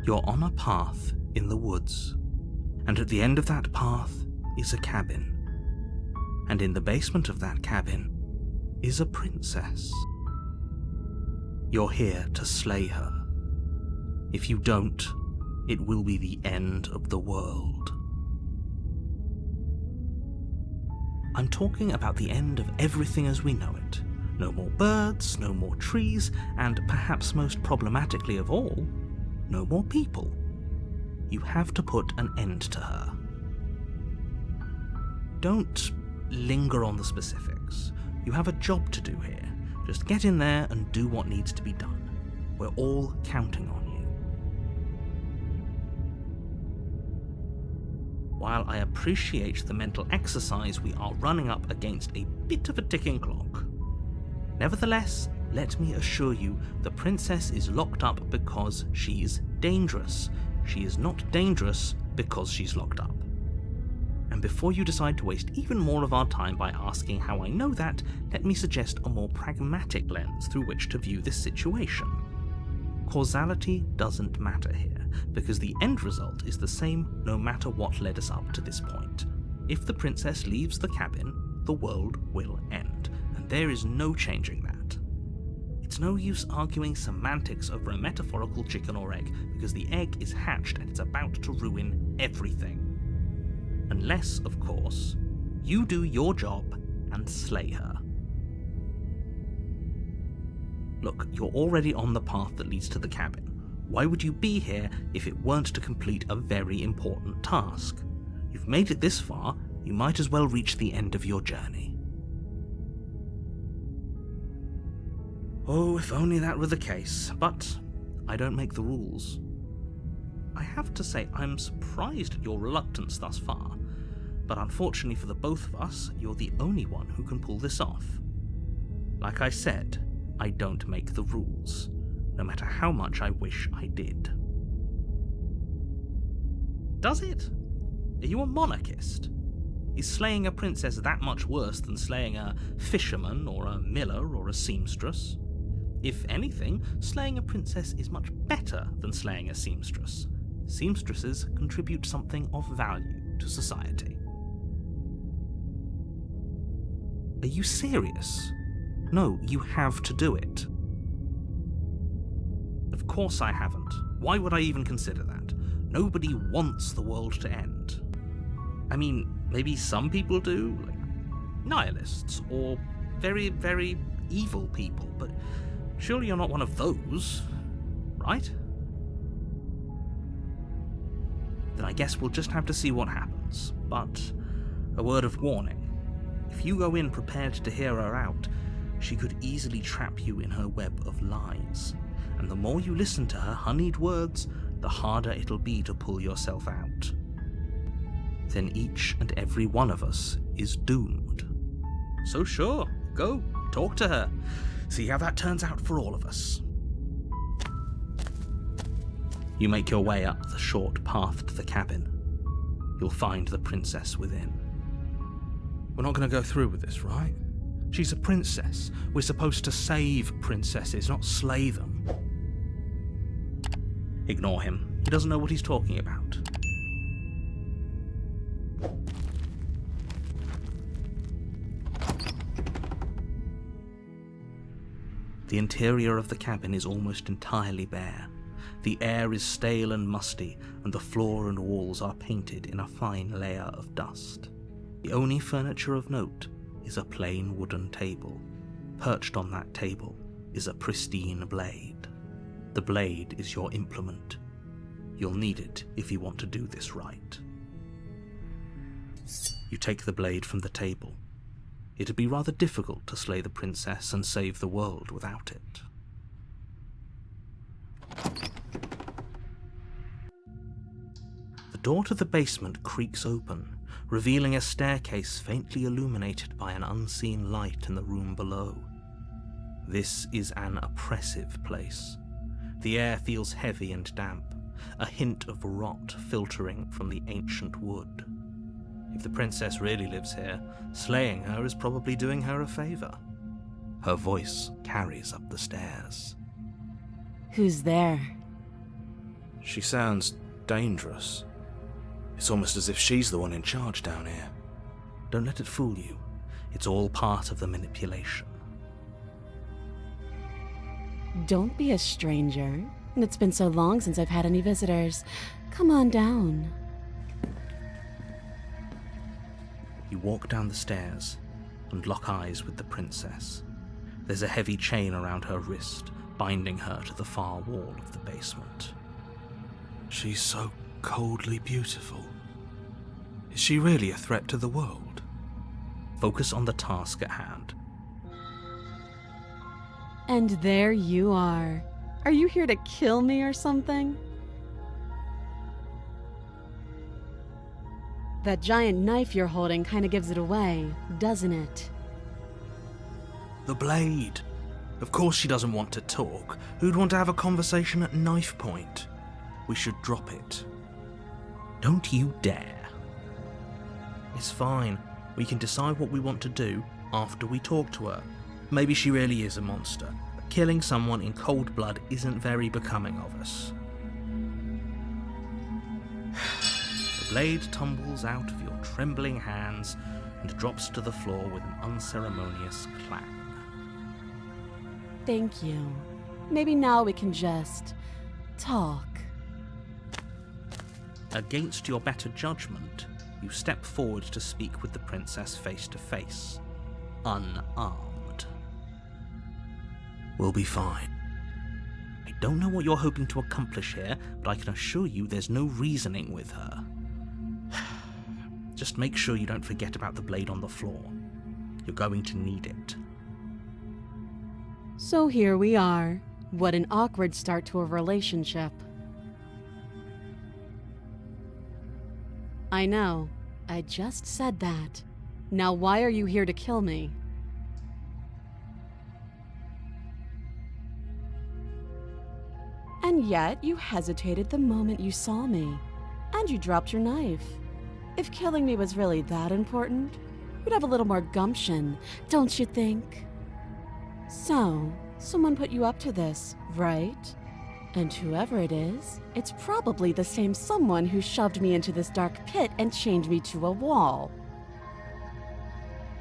You're on a path in the woods, and at the end of that path is a cabin. And in the basement of that cabin is a princess. You're here to slay her. If you don't, it will be the end of the world. I'm talking about the end of everything as we know it. No more birds, no more trees, and perhaps most problematically of all, no more people. You have to put an end to her. Don't linger on the specifics. You have a job to do here. Just get in there and do what needs to be done. We're all counting on you. While I appreciate the mental exercise, we are running up against a bit of a ticking clock. Nevertheless, let me assure you, the princess is locked up because she's dangerous. She is not dangerous because she's locked up. And before you decide to waste even more of our time by asking how I know that, let me suggest a more pragmatic lens through which to view this situation. Causality doesn't matter here, because the end result is the same no matter what led us up to this point. If the princess leaves the cabin, the world will end, and there is no changing that. It's no use arguing semantics over a metaphorical chicken or egg, because the egg is hatched and it's about to ruin everything. Unless, of course, you do your job and slay her. Look, you're already on the path that leads to the cabin. Why would you be here if it weren't to complete a very important task? You've made it this far, you might as well reach the end of your journey. Oh, if only that were the case, but I don't make the rules. I have to say, I'm surprised at your reluctance thus far, but unfortunately for the both of us, you're the only one who can pull this off. Like I said, I don't make the rules, no matter how much I wish I did. Does it? Are you a monarchist? Is slaying a princess that much worse than slaying a fisherman or a miller or a seamstress? If anything, slaying a princess is much better than slaying a seamstress. Seamstresses contribute something of value to society. Are you serious? No, you have to do it. Of course I haven't. Why would I even consider that? Nobody wants the world to end. I mean, maybe some people do, like nihilists, or very, very evil people, but surely you're not one of those, right? Then I guess we'll just have to see what happens. But a word of warning. If you go in prepared to hear her out, she could easily trap you in her web of lies. And the more you listen to her honeyed words, the harder it'll be to pull yourself out. Then each and every one of us is doomed. So sure, go, talk to her. See how that turns out for all of us. You make your way up the short path to the cabin. You'll find the princess within. We're not going to go through with this, right? She's a princess. We're supposed to save princesses, not slay them. Ignore him. He doesn't know what he's talking about. The interior of the cabin is almost entirely bare. The air is stale and musty, and the floor and walls are painted in a fine layer of dust. The only furniture of note is a plain wooden table. Perched on that table is a pristine blade. The blade is your implement. You'll need it if you want to do this right. You take the blade from the table. It'd be rather difficult to slay the princess and save the world without it. The door to the basement creaks open, revealing a staircase faintly illuminated by an unseen light in the room below. This is an oppressive place. The air feels heavy and damp, a hint of rot filtering from the ancient wood. If the princess really lives here, slaying her is probably doing her a favor. Her voice carries up the stairs. Who's there? She sounds dangerous. It's almost as if she's the one in charge down here. Don't let it fool you. It's all part of the manipulation. Don't be a stranger. It's been so long since I've had any visitors. Come on down. You walk down the stairs and lock eyes with the princess. There's a heavy chain around her wrist, binding her to the far wall of the basement. She's so coldly beautiful. Is she really a threat to the world? Focus on the task at hand. And there you are. Are you here to kill me or something? That giant knife you're holding kind of gives it away, doesn't it? The blade. Of course she doesn't want to talk. Who'd want to have a conversation at knife point? We should drop it. Don't you dare. It's fine. We can decide what we want to do after we talk to her. Maybe she really is a monster, but killing someone in cold blood isn't very becoming of us. The blade tumbles out of your trembling hands and drops to the floor with an unceremonious clang. Thank you. Maybe now we can just talk. Against your better judgment, you step forward to speak with the princess face to face, unarmed. We'll be fine. I don't know what you're hoping to accomplish here, but I can assure you there's no reasoning with her. Just make sure you don't forget about the blade on the floor. You're going to need it. So here we are. What an awkward start to a relationship. I know. I just said that. Now why are you here to kill me? And yet you hesitated the moment you saw me. And you dropped your knife. If killing me was really that important, you'd have a little more gumption, don't you think? So, someone put you up to this, right? And whoever it is, it's probably the same someone who shoved me into this dark pit and chained me to a wall.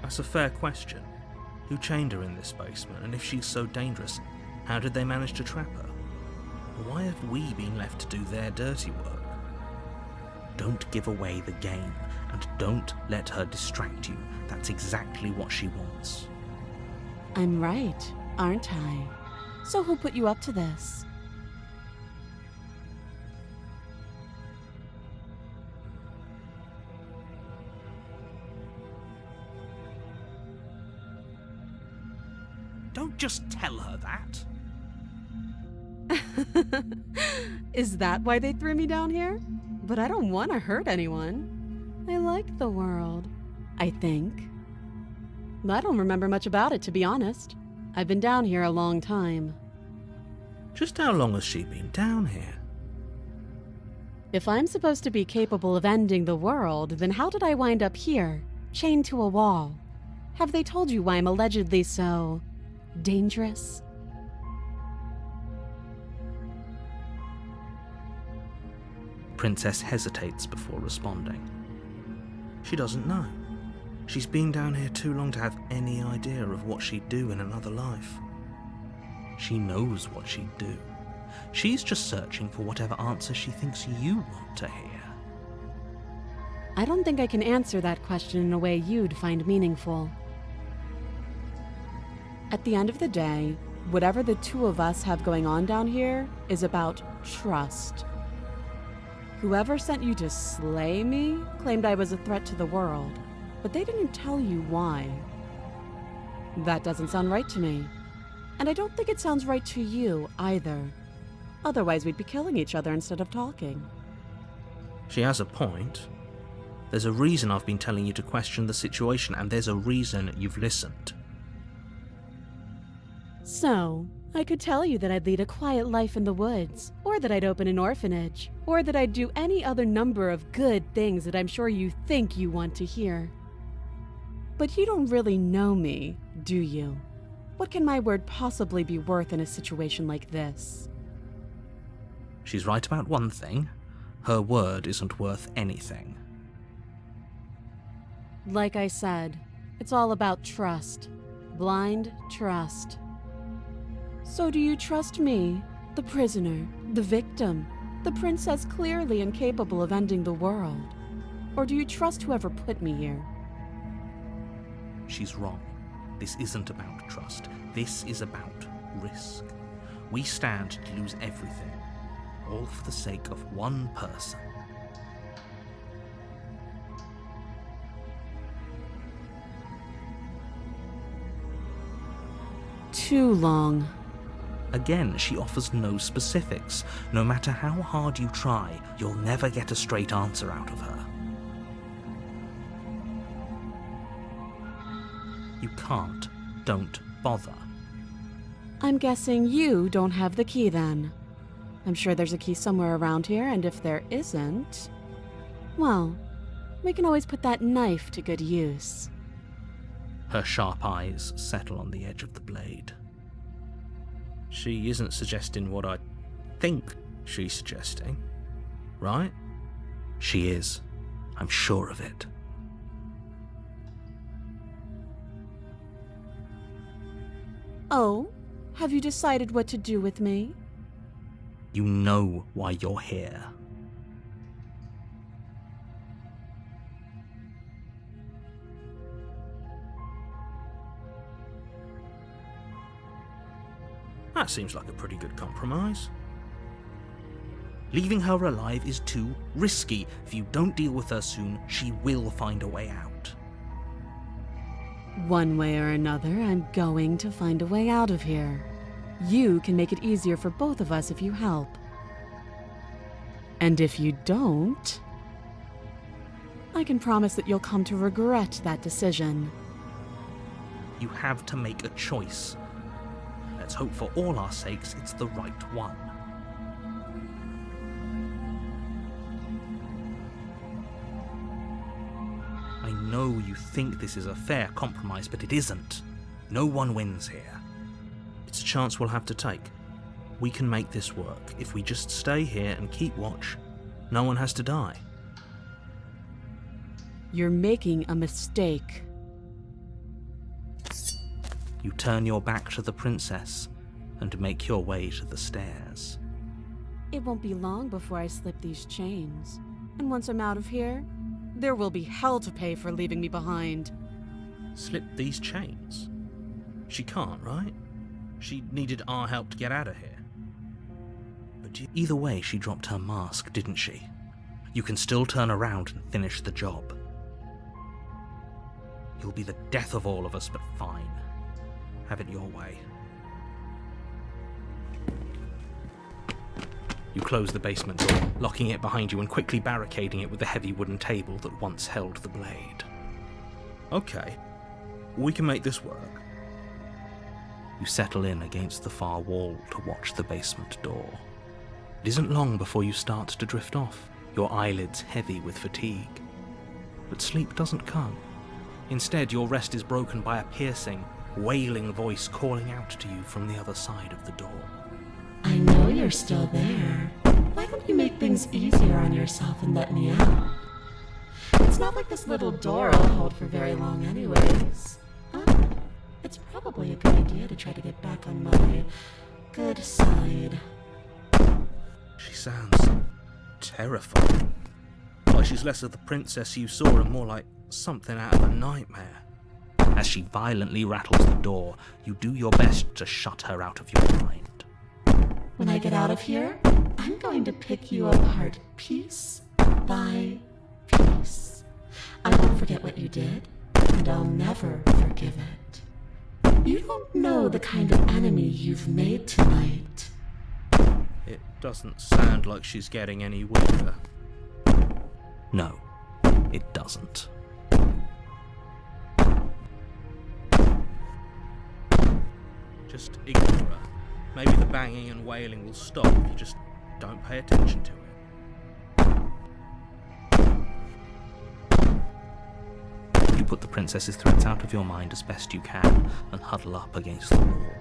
That's a fair question. Who chained her in this basement, and if she's so dangerous, how did they manage to trap her? Why have we been left to do their dirty work? Don't give away the game, and don't let her distract you. That's exactly what she wants. I'm right, aren't I? So who put you up to this? Don't just tell her that. Is that why they threw me down here? But I don't want to hurt anyone. I like the world, I think. I don't remember much about it, to be honest. I've been down here a long time. Just how long has she been down here? If I'm supposed to be capable of ending the world, then how did I wind up here, chained to a wall? Have they told you why I'm allegedly so dangerous? Princess hesitates before responding. She doesn't know. She's been down here too long to have any idea of what she'd do in another life. She knows what she'd do. She's just searching for whatever answer she thinks you want to hear. I don't think I can answer that question in a way you'd find meaningful. At the end of the day, whatever the two of us have going on down here is about trust. Whoever sent you to slay me claimed I was a threat to the world, but they didn't tell you why. That doesn't sound right to me, and I don't think it sounds right to you either. Otherwise, we'd be killing each other instead of talking. She has a point. There's a reason I've been telling you to question the situation, and there's a reason you've listened. So, I could tell you that I'd lead a quiet life in the woods, or that I'd open an orphanage, or that I'd do any other number of good things that I'm sure you think you want to hear. But you don't really know me, do you? What can my word possibly be worth in a situation like this? She's right about one thing. Her word isn't worth anything. Like I said, it's all about trust. Blind trust. So do you trust me, the prisoner, the victim, the princess clearly incapable of ending the world? Or do you trust whoever put me here? She's wrong. This isn't about trust. This is about risk. We stand to lose everything, all for the sake of one person. Too long. Again, she offers no specifics. No matter how hard you try, you'll never get a straight answer out of her. You can't. Don't bother. I'm guessing you don't have the key then. I'm sure there's a key somewhere around here, and if there isn't, well, we can always put that knife to good use. Her sharp eyes settle on the edge of the blade. She isn't suggesting what I think she's suggesting, right? She is. I'm sure of it. Oh, have you decided what to do with me? You know why you're here. That seems like a pretty good compromise. Leaving her alive is too risky. If you don't deal with her soon, she will find a way out. One way or another, I'm going to find a way out of here. You can make it easier for both of us if you help. And if you don't, I can promise that you'll come to regret that decision. You have to make a choice. Let's hope for all our sakes it's the right one. I know you think this is a fair compromise, but it isn't. No one wins here. It's a chance we'll have to take. We can make this work. If we just stay here and keep watch, no one has to die. You're making a mistake. You turn your back to the princess and make your way to the stairs. It won't be long before I slip these chains. And once I'm out of here, there will be hell to pay for leaving me behind. Slip these chains? She can't, right? She needed our help to get out of here. But either way, she dropped her mask, didn't she? You can still turn around and finish the job. You'll be the death of all of us, but fine. Have it your way. You close the basement door, locking it behind you and quickly barricading it with the heavy wooden table that once held the blade. Okay, we can make this work. You settle in against the far wall to watch the basement door. It isn't long before you start to drift off, your eyelids heavy with fatigue. But sleep doesn't come. Instead, your rest is broken by a piercing, wailing voice calling out to you from the other side of the door. I know you're still there. Why don't you make things easier on yourself and let me out? It's not like this little door will hold for very long anyways. It's probably a good idea to try to get back on my good side. She sounds terrifying. Like she's less of the princess you saw and more like something out of a nightmare. As she violently rattles the door, you do your best to shut her out of your mind. When I get out of here, I'm going to pick you apart piece by piece. I won't forget what you did, and I'll never forgive it. You don't know the kind of enemy you've made tonight. It doesn't sound like she's getting any weaker. No, it doesn't. Just ignore her. Maybe the banging and wailing will stop if you just don't pay attention to it. You put the princess's threats out of your mind as best you can and huddle up against the wall.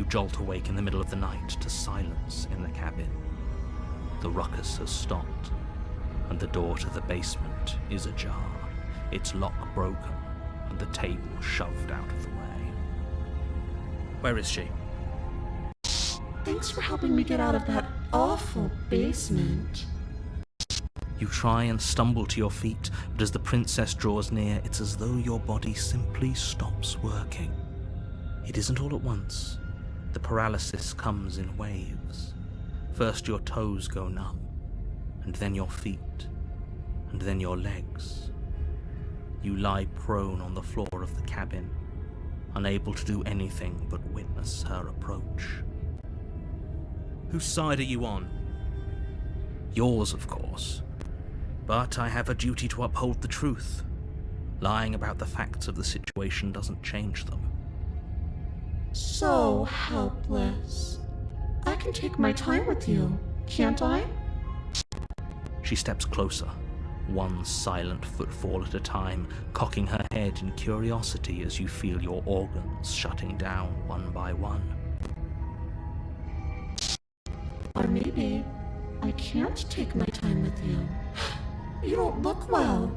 You jolt awake in the middle of the night to silence in the cabin. The ruckus has stopped, and the door to the basement is ajar, its lock broken, and the table shoved out of the way. Where is she? Thanks for helping me get out of that awful basement. You try and stumble to your feet, but as the princess draws near, it's as though your body simply stops working. It isn't all at once. The paralysis comes in waves. First your toes go numb, and then your feet, and then your legs. You lie prone on the floor of the cabin, unable to do anything but witness her approach. Whose side are you on? Yours, of course. But I have a duty to uphold the truth. Lying about the facts of the situation doesn't change them. So helpless. I can take my time with you, can't I? She steps closer, one silent footfall at a time, cocking her head in curiosity as you feel your organs shutting down one by one. Or maybe I can't take my time with you. You don't look well.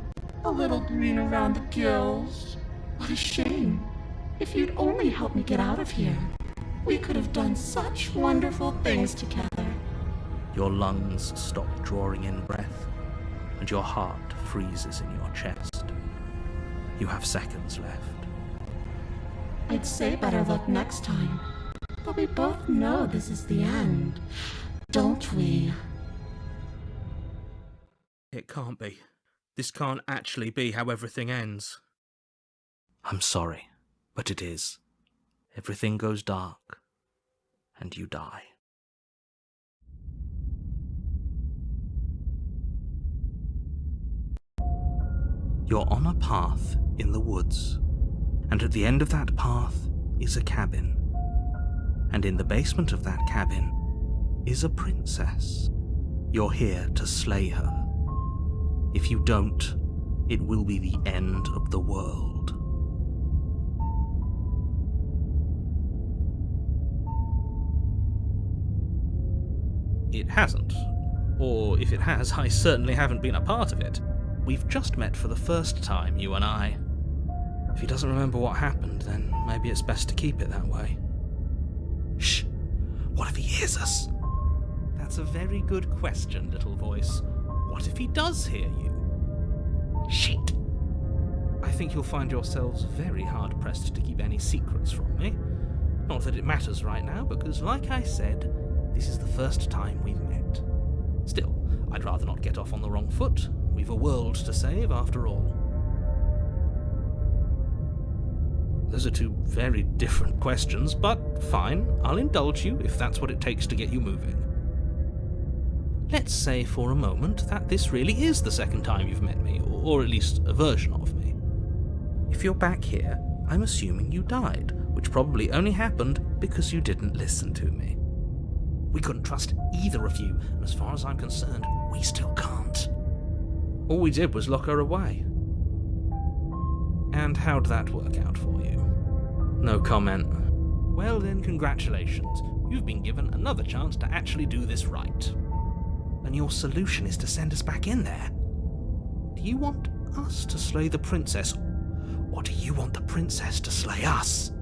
A little green around the gills. What a shame. If you'd only helped me get out of here, we could have done such wonderful things together. Your lungs stop drawing in breath, and your heart freezes in your chest. You have seconds left. I'd say better luck next time, but we both know this is the end, don't we? It can't be. This can't actually be how everything ends. I'm sorry, but it is. Everything goes dark, and you die. You're on a path in the woods, and at the end of that path is a cabin. And in the basement of that cabin is a princess. You're here to slay her. If you don't, it will be the end of the world. It hasn't. Or if it has, I certainly haven't been a part of it. We've just met for the first time, you and I. If he doesn't remember what happened, then maybe it's best to keep it that way. Shh! What if he hears us? That's a very good question, little voice. What if he does hear you? Shit! I think you'll find yourselves very hard-pressed to keep any secrets from me. Not that it matters right now, because like I said, this is the first time we've met. Still, I'd rather not get off on the wrong foot. We've a world to save, after all. Those are two very different questions, but fine, I'll indulge you if that's what it takes to get you moving. Let's say for a moment that this really is the second time you've met me, or at least a version of me. If you're back here, I'm assuming you died, which probably only happened because you didn't listen to me. We couldn't trust either of you, and as far as I'm concerned, we still can't. All we did was lock her away. And how'd that work out for you? No comment. Well then, congratulations. You've been given another chance to actually do this right. And your solution is to send us back in there. Do you want us to slay the princess, or do you want the princess to slay us?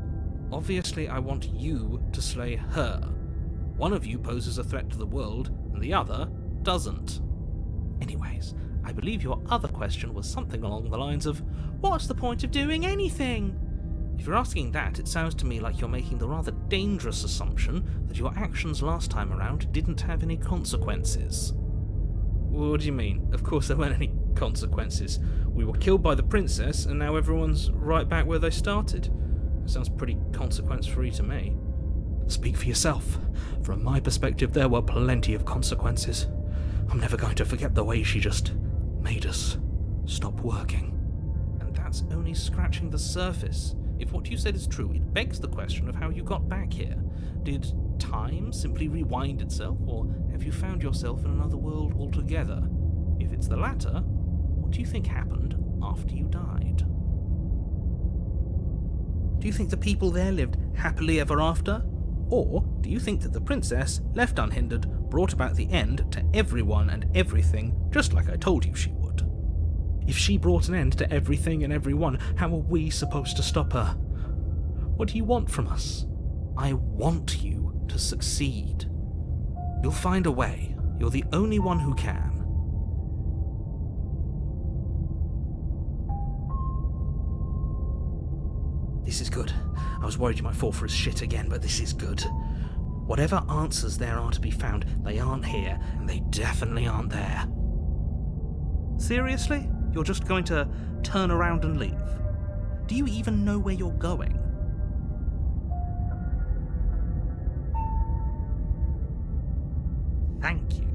Obviously, I want you to slay her. One of you poses a threat to the world, and the other doesn't. Anyways, I believe your other question was something along the lines of, what's the point of doing anything? If you're asking that, it sounds to me like you're making the rather dangerous assumption that your actions last time around didn't have any consequences. What do you mean? Of course there weren't any consequences. We were killed by the princess, and now everyone's right back where they started. That sounds pretty consequence-free to me. Speak for yourself. From my perspective, there were plenty of consequences. I'm never going to forget the way she just made us stop working. And that's only scratching the surface. If what you said is true, it begs the question of how you got back here. Did time simply rewind itself, or have you found yourself in another world altogether? If it's the latter, what do you think happened after you died? Do you think the people there lived happily ever after? Or do you think that the princess, left unhindered, brought about the end to everyone and everything, just like I told you she would? If she brought an end to everything and everyone, how are we supposed to stop her? What do you want from us? I want you to succeed. You'll find a way. You're the only one who can. This is good. I was worried you might fall for his shit again, but this is good. Whatever answers there are to be found, they aren't here, and they definitely aren't there. Seriously? You're just going to turn around and leave? Do you even know where you're going? Thank you.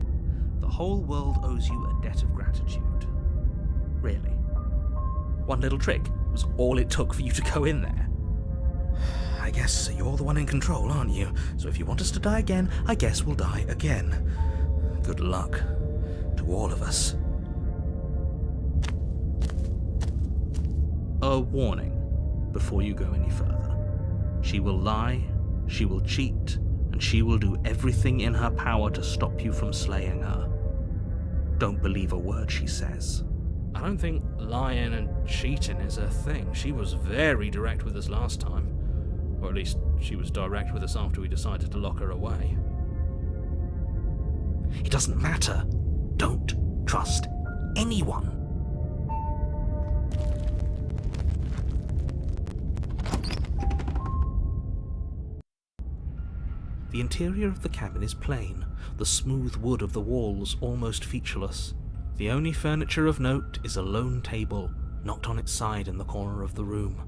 The whole world owes you a debt of gratitude. Really. One little trick was all it took for you to go in there. I guess you're the one in control, aren't you? So if you want us to die again, I guess we'll die again. Good luck to all of us. A warning before you go any further. She will lie, she will cheat, and she will do everything in her power to stop you from slaying her. Don't believe a word she says. I don't think lying and cheating is her thing. She was very direct with us last time. Or at least she was direct with us after we decided to lock her away. It doesn't matter. Don't trust anyone. The interior of the cabin is plain, the smooth wood of the walls almost featureless. The only furniture of note is a lone table, knocked on its side in the corner of the room.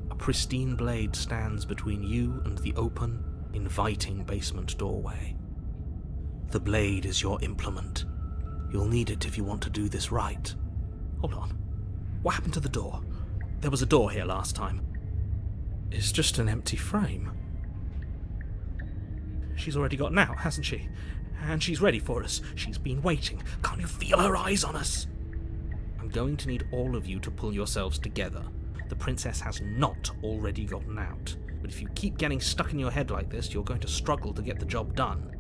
A pristine blade stands between you and the open, inviting basement doorway. The blade is your implement. You'll need it if you want to do this right. Hold on. What happened to the door? There was a door here last time. It's just an empty frame. She's already gotten out, hasn't she? And she's ready for us. She's been waiting. Can't you feel her eyes on us? I'm going to need all of you to pull yourselves together. The princess has not already gotten out. But if you keep getting stuck in your head like this, you're going to struggle to get the job done.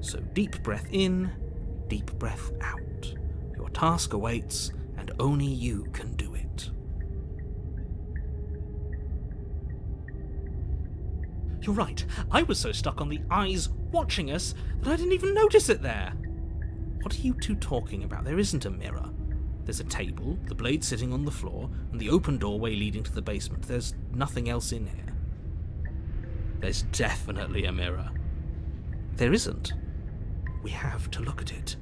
So deep breath in, deep breath out. Your task awaits, and only you can do it. You're right, I was so stuck on the eyes watching us that I didn't even notice it there. What are you two talking about? There isn't a mirror. There's a table, the blade sitting on the floor, and the open doorway leading to the basement. There's nothing else in here. There's definitely a mirror. There isn't. We have to look at it.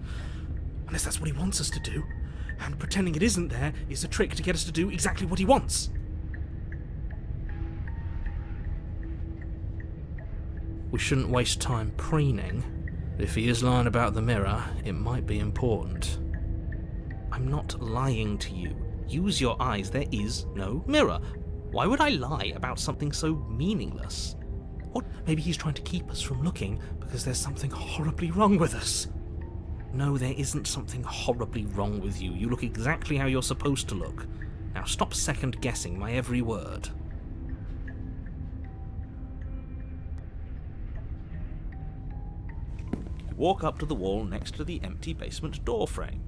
Unless that's what he wants us to do. And pretending it isn't there is a trick to get us to do exactly what he wants. We shouldn't waste time preening. If he is lying about the mirror, it might be important. I'm not lying to you. Use your eyes. There is no mirror. Why would I lie about something so meaningless? Or maybe he's trying to keep us from looking because there's something horribly wrong with us. No, there isn't something horribly wrong with you. You look exactly how you're supposed to look. Now stop second-guessing my every word. You walk up to the wall next to the empty basement door frame.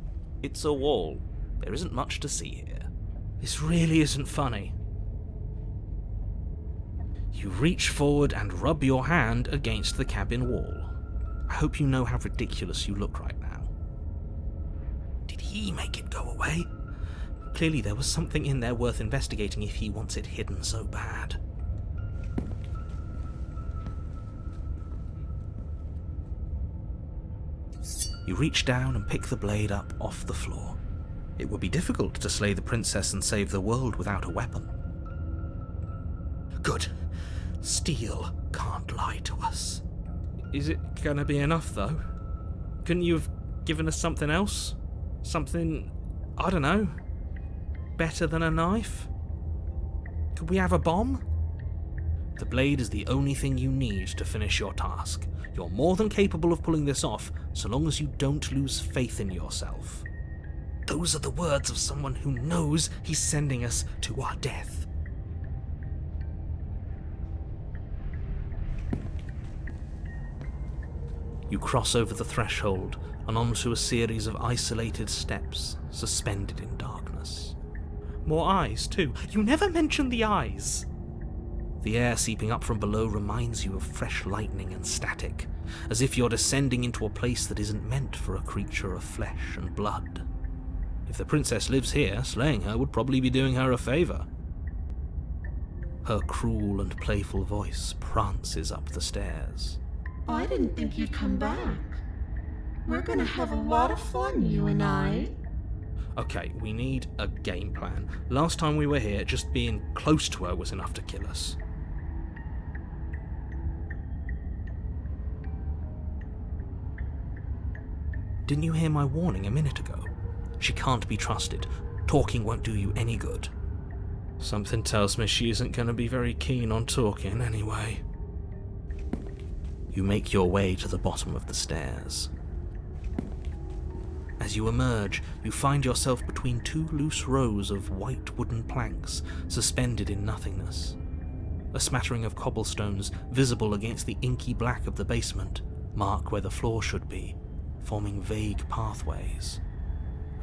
It's a wall. There isn't much to see here. This really isn't funny. You reach forward and rub your hand against the cabin wall. I hope you know how ridiculous you look right now. Did he make it go away? Clearly there was something in there worth investigating if he wants it hidden so bad. You reach down and pick the blade up off the floor. It would be difficult to slay the princess and save the world without a weapon. Good. Steel can't lie to us. Is it gonna be enough, though? Couldn't you have given us something else? Something, I don't know, better than a knife? Could we have a bomb? The blade is the only thing you need to finish your task. You're more than capable of pulling this off, so long as you don't lose faith in yourself. Those are the words of someone who knows he's sending us to our death. You cross over the threshold and onto a series of isolated steps, suspended in darkness. More eyes, too. You never mention the eyes! The air seeping up from below reminds you of fresh lightning and static, as if you're descending into a place that isn't meant for a creature of flesh and blood. If the princess lives here, slaying her would probably be doing her a favour. Her cruel and playful voice prances up the stairs. I didn't think you'd come back. We're gonna have a lot of fun, you and I. Okay, we need a game plan. Last time we were here, just being close to her was enough to kill us. Didn't you hear my warning a minute ago? She can't be trusted. Talking won't do you any good. Something tells me she isn't going to be very keen on talking anyway. You make your way to the bottom of the stairs. As you emerge, you find yourself between two loose rows of white wooden planks suspended in nothingness. A smattering of cobblestones, visible against the inky black of the basement, mark where the floor should be, forming vague pathways.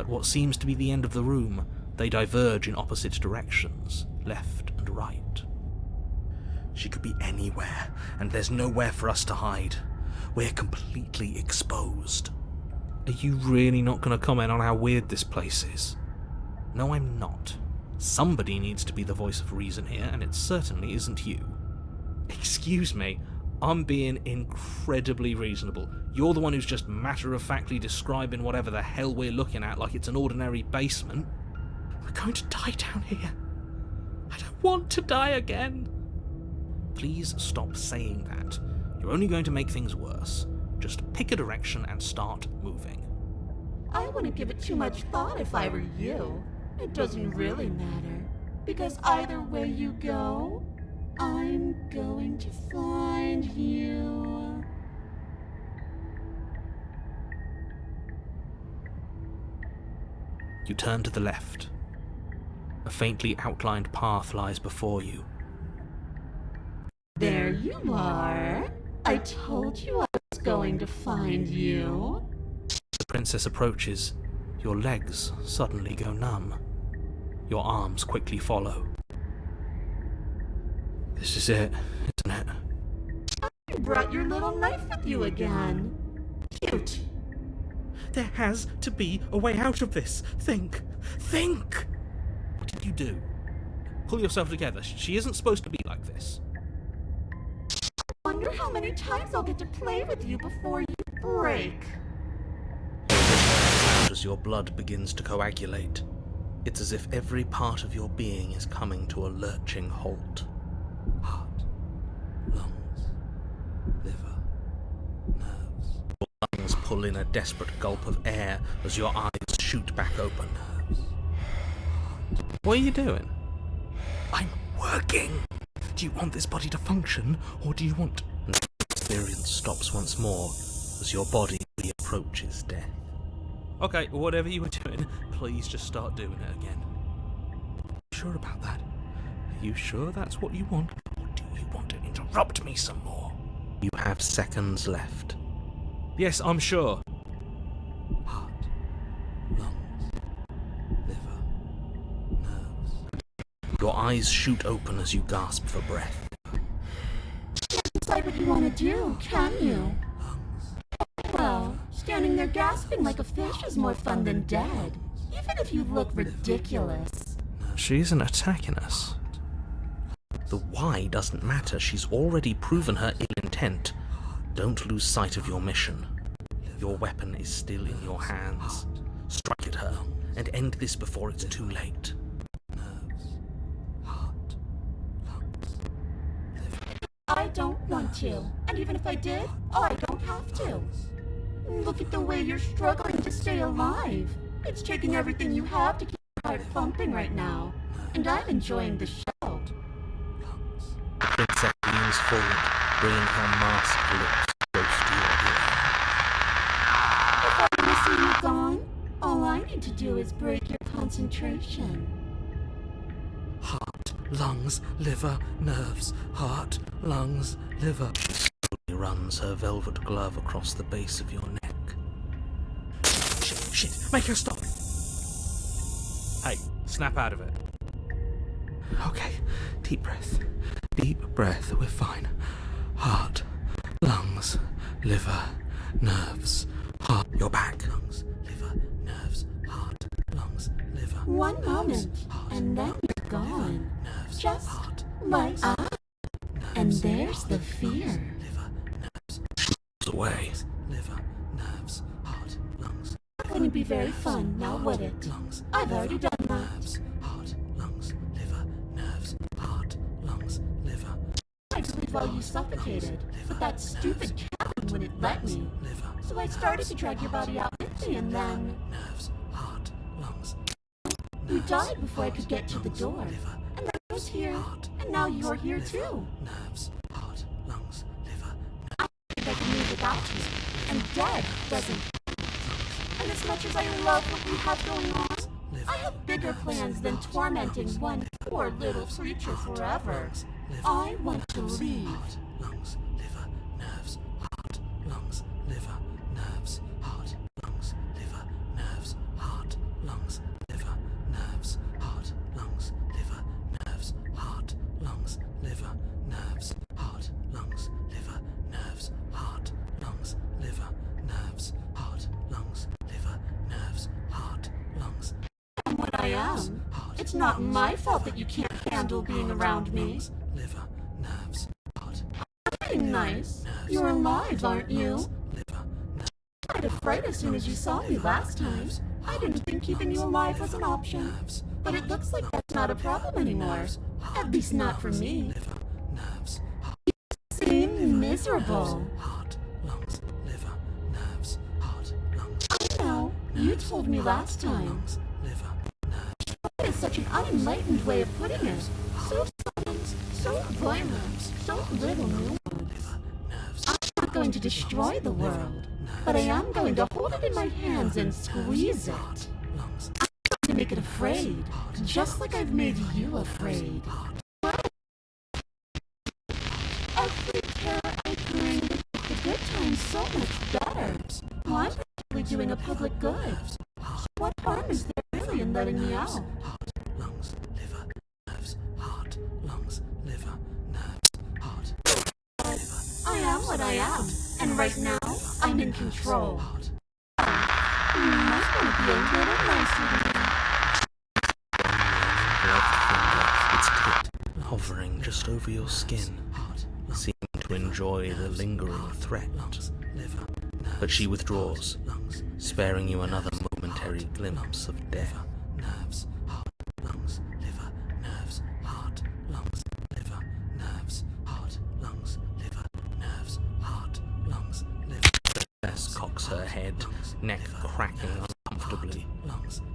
At what seems to be the end of the room, they diverge in opposite directions, left and right. She could be anywhere, and there's nowhere for us to hide. We're completely exposed. Are you really not going to comment on how weird this place is? No, I'm not. Somebody needs to be the voice of reason here, and it certainly isn't you. Excuse me, I'm being incredibly reasonable. You're the one who's just matter-of-factly describing whatever the hell we're looking at like it's an ordinary basement. We're going to die down here. I don't want to die again. Please stop saying that. You're only going to make things worse. Just pick a direction and start moving. I wouldn't give it too much thought if I were you. It doesn't really matter, because either way you go, I'm going to find you. You turn to the left. A faintly outlined path lies before you. There you are. I told you I was going to find you. The princess approaches. Your legs suddenly go numb. Your arms quickly follow. This is it, isn't it? You brought your little knife with you again. Cute. There has to be a way out of this. Think! Think! What did you do? Pull yourself together. She isn't supposed to be like this. I wonder how many times I'll get to play with you before you break. As your blood begins to coagulate, it's as if every part of your being is coming to a lurching halt. Heart, lungs, liver, nerves. Your lungs pull in a desperate gulp of air as your eyes shoot back open. What are you doing? I'm working! Do you want this body to function, or do you want... The experience stops once more as your body approaches death. Okay, whatever you were doing, please just start doing it again. Sure about that? Are you sure that's what you want? Or do you want to interrupt me some more? You have seconds left. Yes, I'm sure. Heart, lungs, liver, nerves. Your eyes shoot open as you gasp for breath. Decide what you want to do, can you? Well, standing there gasping like a fish is more fun than dead, even if you look ridiculous. She isn't attacking us. The why doesn't matter. She's already proven her ill intent. Don't lose sight of your mission. Your weapon is still in your hands. Strike at her and end this before it's too late. I don't want to, and even if I did, I don't have to. Look at the way you're struggling to stay alive. It's taking everything you have to keep your heart pumping right now, and I'm enjoying the show. Princess leans forward, bringing her masked lips close to your ear. If I want to see you gone, all I need to do is break your concentration. Heart, lungs, liver, nerves. Heart, lungs, liver. Slowly runs her velvet glove across the base of your neck. Shit, make her stop! Hey, snap out of it. Okay, deep breath. Deep breath, we're fine. Heart, lungs, liver, nerves, heart. Your back. Lungs, liver, nerves, heart, lungs, liver. One moment, and then you're gone. Nerves, Just heart, my eye. nerves, And there's the fear. liver, nerves. Away. Liver, nerves, heart, lungs. Wouldn't be very fun, now would it? Lungs, I've already done that. nerves, heart, lungs, liver, nerves, heart, lungs, liver, I believe while you suffocated, but that stupid cabin wouldn't let me. liver, So I started to drag your body out with me, and then nerves, heart, lungs, you died before I could get to the door. And then I was here, and now you're here too. nerves, heart, lungs, liver, I think I can move without you. And dead doesn't. And as much as I love what we have going on, I have bigger plans than tormenting one poor little creature forever. I want to leave. lungs, liver, nerves, heart, lungs, liver, nerves, heart, lungs, liver, nerves, heart, lungs, liver, nerves, heart, lungs, liver, nerves, heart, lungs, liver, nerves, heart, lungs, liver, nerves, heart, lungs, liver, nerves, heart, lungs, liver, nerves, heart, lungs. And what I am, it's not my fault that you can't handle being around me. Liver, nerves, heart, Being nice. You're alive, aren't you? liver, I was afraid as soon as you saw me last time. I didn't think keeping you alive was an option. nerves, But it looks like that's not a problem anymore. At least not for me. liver, nerves, heart, Seem miserable. heart, lungs, liver, nerves, heart, lungs, I know. You told me last time. lungs, liver, nerves, That is such an unenlightened way of putting it. So sudden, so pointless, so little nuance. nerves, I'm not going to destroy the world, but I am going to hold it in my hands and squeeze it. lungs, To make it afraid, just like I've made you afraid. Every terror I bring makes the good times so much better. Well, I'm actually doing a public good. So what harm is there really in letting me out? heart, lungs, liver, nerves, heart, lungs, liver, nerves, heart, I am what I am, and right now, I'm in control. heart. You might want to be a little nicer to me. Gloved finger, its tip hovering just over your skin, seeming to enjoy the lingering threat. Liver, but she withdraws, sparing you another momentary glimpse of death. Nerves, heart, lungs, liver, nerves, heart, lungs, liver, nerves, heart, lungs, liver, nerves, heart, lungs, liver. Bess cocks her head, neck cracking uncomfortably.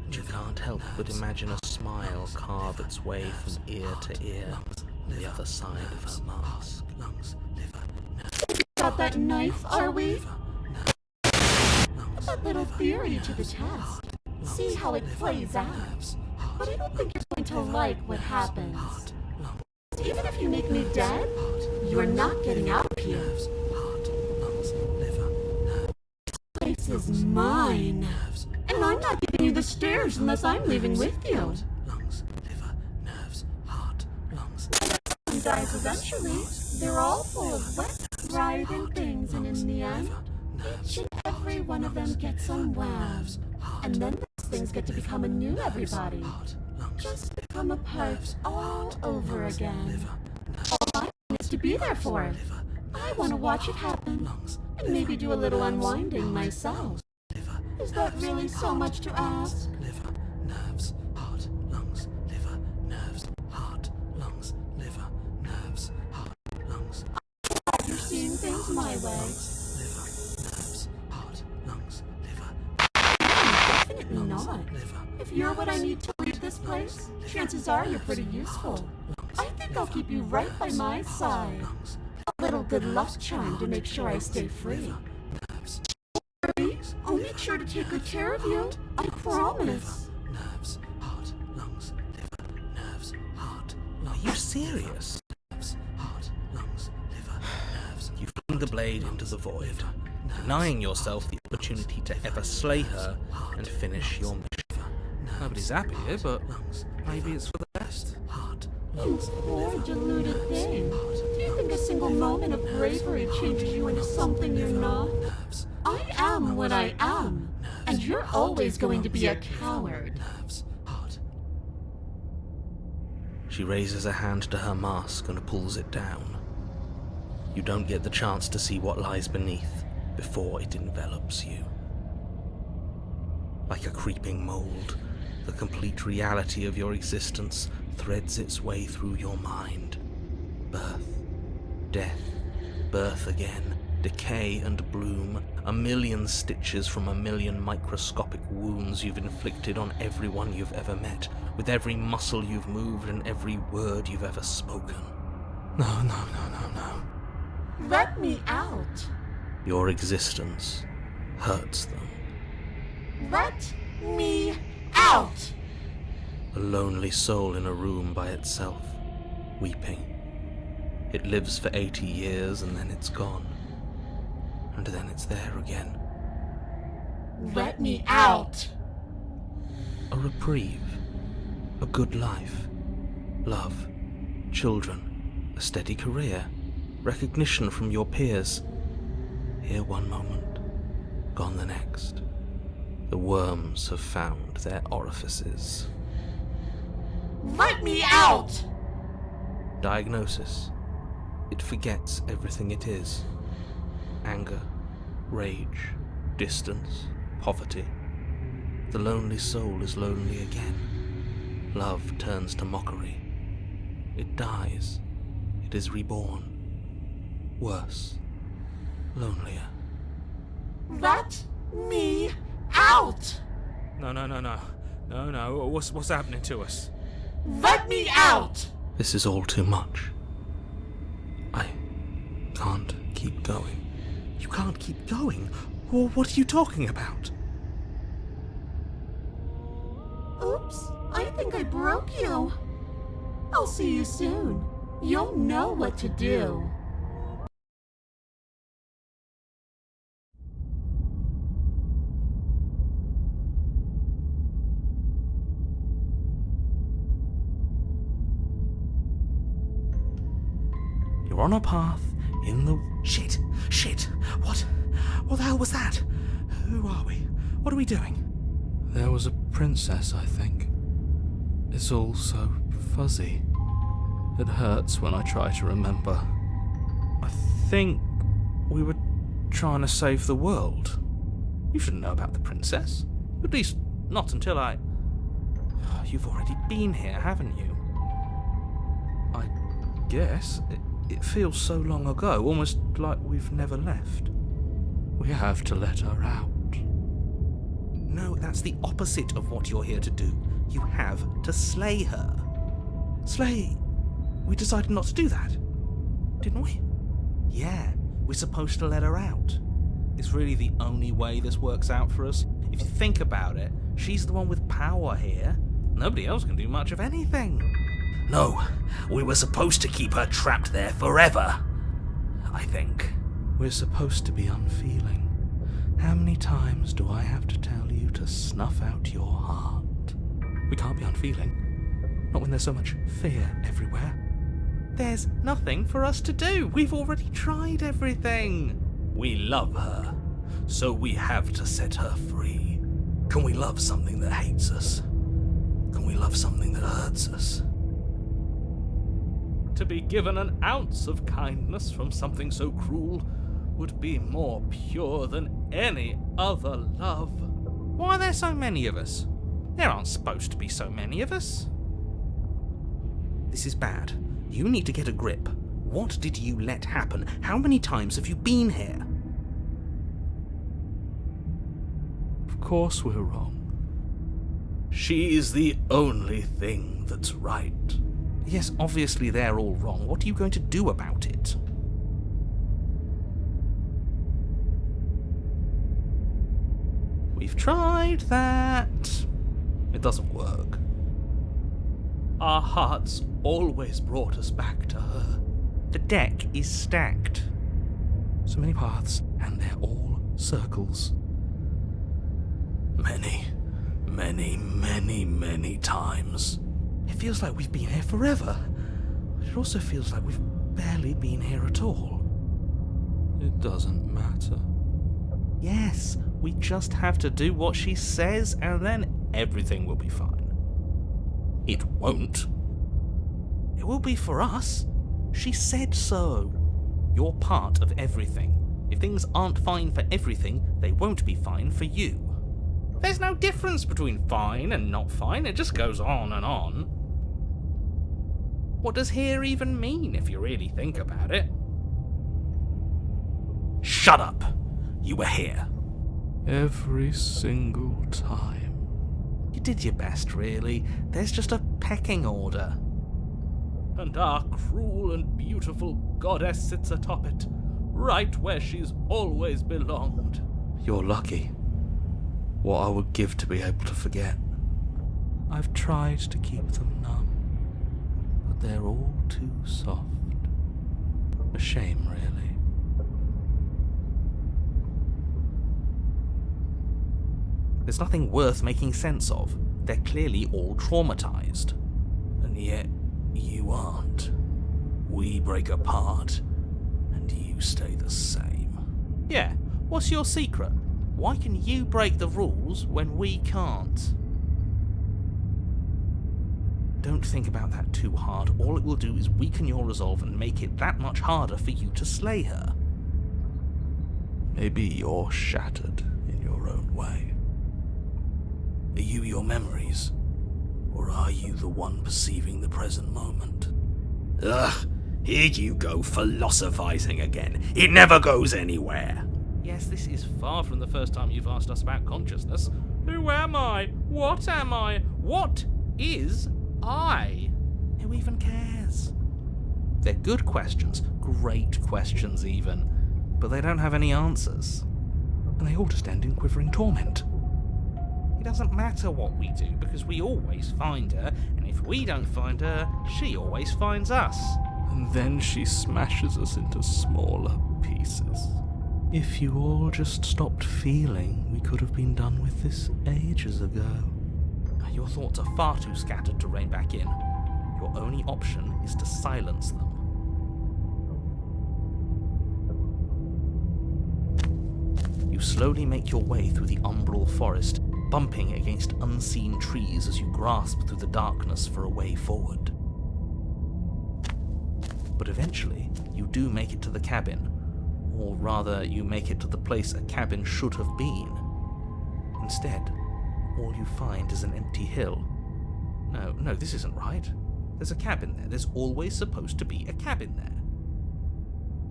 And you can't help but imagine a smile carve its way from ear to ear on the other side of her mask. Got that knife, are we? Put that little theory to the test. See how it plays out. But I don't think you're going to like what happens. Even if you make me dead, you're not getting out of here. This place is mine. And I'm not giving you the stairs unless I'm leaving with you. And dies eventually. They're all full of wet, writhing things, and in the end, each and every one of them gets unwound. And then those things get to become a new everybody. Just become a part all over again. All I want is to be there for it. I want to watch it happen, and maybe do a little unwinding myself. Is that really so much to ask? Liver, nerves, heart, lungs, liver, nerves, heart, lungs, liver, nerves, heart, lungs. You're seeing things my way. Liver, nerves, heart, lungs, liver, Definitely not. If you're what I need to leave this place, chances are you're pretty useful. I think I'll keep you right by my side. A little good luck charm to make sure I stay free. I'll make sure to take good care of you. I promise. nerves, heart, lungs, liver, nerves, heart, lungs. Are you serious? Nerves, heart, lungs, liver, nerves. You fling the blade into the void, denying yourself the opportunity to ever slay her and finish your mission. Nobody's happy here, but maybe it's for the best. You poor deluded thing. Do you think a single moment of bravery changes you into something you're not? I am what I am, and you're always going to be a coward. She raises a hand to her mask and pulls it down. You don't get the chance to see what lies beneath before it envelops you. Like a creeping mold, the complete reality of your existence threads its way through your mind. Birth, death, birth again, decay and bloom, a million stitches from a million microscopic wounds you've inflicted on everyone you've ever met, with every muscle you've moved and every word you've ever spoken. No. Let me out. Your existence hurts them. Let me out. A lonely soul in a room by itself, weeping. It lives for 80 years and then it's gone. And then it's there again. Let me out. A reprieve. A good life. Love. Children. A steady career. Recognition from your peers. Here one moment, gone the next. The worms have found their orifices. Let me out! Diagnosis. It forgets everything it is. Anger, rage, distance, poverty. The lonely soul is lonely again. Love turns to mockery. It dies. It is reborn. Worse. Lonelier. Let me out! No. What's happening to us? Let me out! This is all too much. I can't keep going. You can't keep going? Well, what are you talking about? Oops, I think I broke you. I'll see you soon. You'll know what to do. You're on a path in the... Shit! What the hell was that? Who are we? What are we doing? There was a princess, I think. It's all so fuzzy. It hurts when I try to remember. I think we were trying to save the world. You shouldn't know about the princess. At least, not until I... You've already been here, haven't you? I guess. It feels so long ago, almost like we've never left. We have to let her out. No, that's the opposite of what you're here to do. You have to slay her. Slay? We decided not to do that, didn't we? Yeah, we're supposed to let her out. It's really the only way this works out for us. If you think about it, she's the one with power here. Nobody else can do much of anything. No, we were supposed to keep her trapped there forever, I think. We're supposed to be unfeeling. How many times do I have to tell you to snuff out your heart? We can't be unfeeling. Not when there's so much fear everywhere. There's nothing for us to do. We've already tried everything. We love her, so we have to set her free. Can we love something that hates us? Can we love something that hurts us? To be given an ounce of kindness from something so cruel would be more pure than any other love. Why are there so many of us? There aren't supposed to be so many of us. This is bad. You need to get a grip. What did you let happen? How many times have you been here? Of course we're wrong. She's the only thing that's right. Yes, obviously they're all wrong. What are you going to do about it? We've tried that. It doesn't work. Our hearts always brought us back to her. The deck is stacked. So many paths, and they're all circles. Many times. It feels like we've been here forever. It also feels like we've barely been here at all. It doesn't matter. Yes, we just have to do what she says, and then everything will be fine. It won't. It will be for us. She said so. You're part of everything. If things aren't fine for everything, they won't be fine for you. There's no difference between fine and not fine, it just goes on and on. What does here even mean, if you really think about it? Shut up! You were here. Every single time. You did your best, really. There's just a pecking order. And our cruel and beautiful goddess sits atop it, right where she's always belonged. You're lucky. What I would give to be able to forget. I've tried to keep them numb, but they're all too soft. A shame, really. There's nothing worth making sense of. They're clearly all traumatized. And yet, you aren't. We break apart, and you stay the same. Yeah, what's your secret? Why can you break the rules when we can't? Don't think about that too hard. All it will do is weaken your resolve and make it that much harder for you to slay her. Maybe you're shattered in your own way. Are you your memories? Or are you the one perceiving the present moment? Ugh, here you go philosophizing again. It never goes anywhere. Yes, this is far from the first time you've asked us about consciousness. Who am I? What am I? What is I? Who even cares? They're good questions, great questions even, but they don't have any answers. And they all just end in quivering torment. It doesn't matter what we do, because we always find her, and if we don't find her, she always finds us. And then she smashes us into smaller pieces. If you all just stopped feeling, we could have been done with this ages ago. Your thoughts are far too scattered to rein back in. Your only option is to silence them. You slowly make your way through the umbral forest, bumping against unseen trees as you grasp through the darkness for a way forward. But eventually, you do make it to the cabin. Or rather, you make it to the place a cabin should have been. Instead, all you find is an empty hill. No, this isn't right. There's a cabin there. There's always supposed to be a cabin there.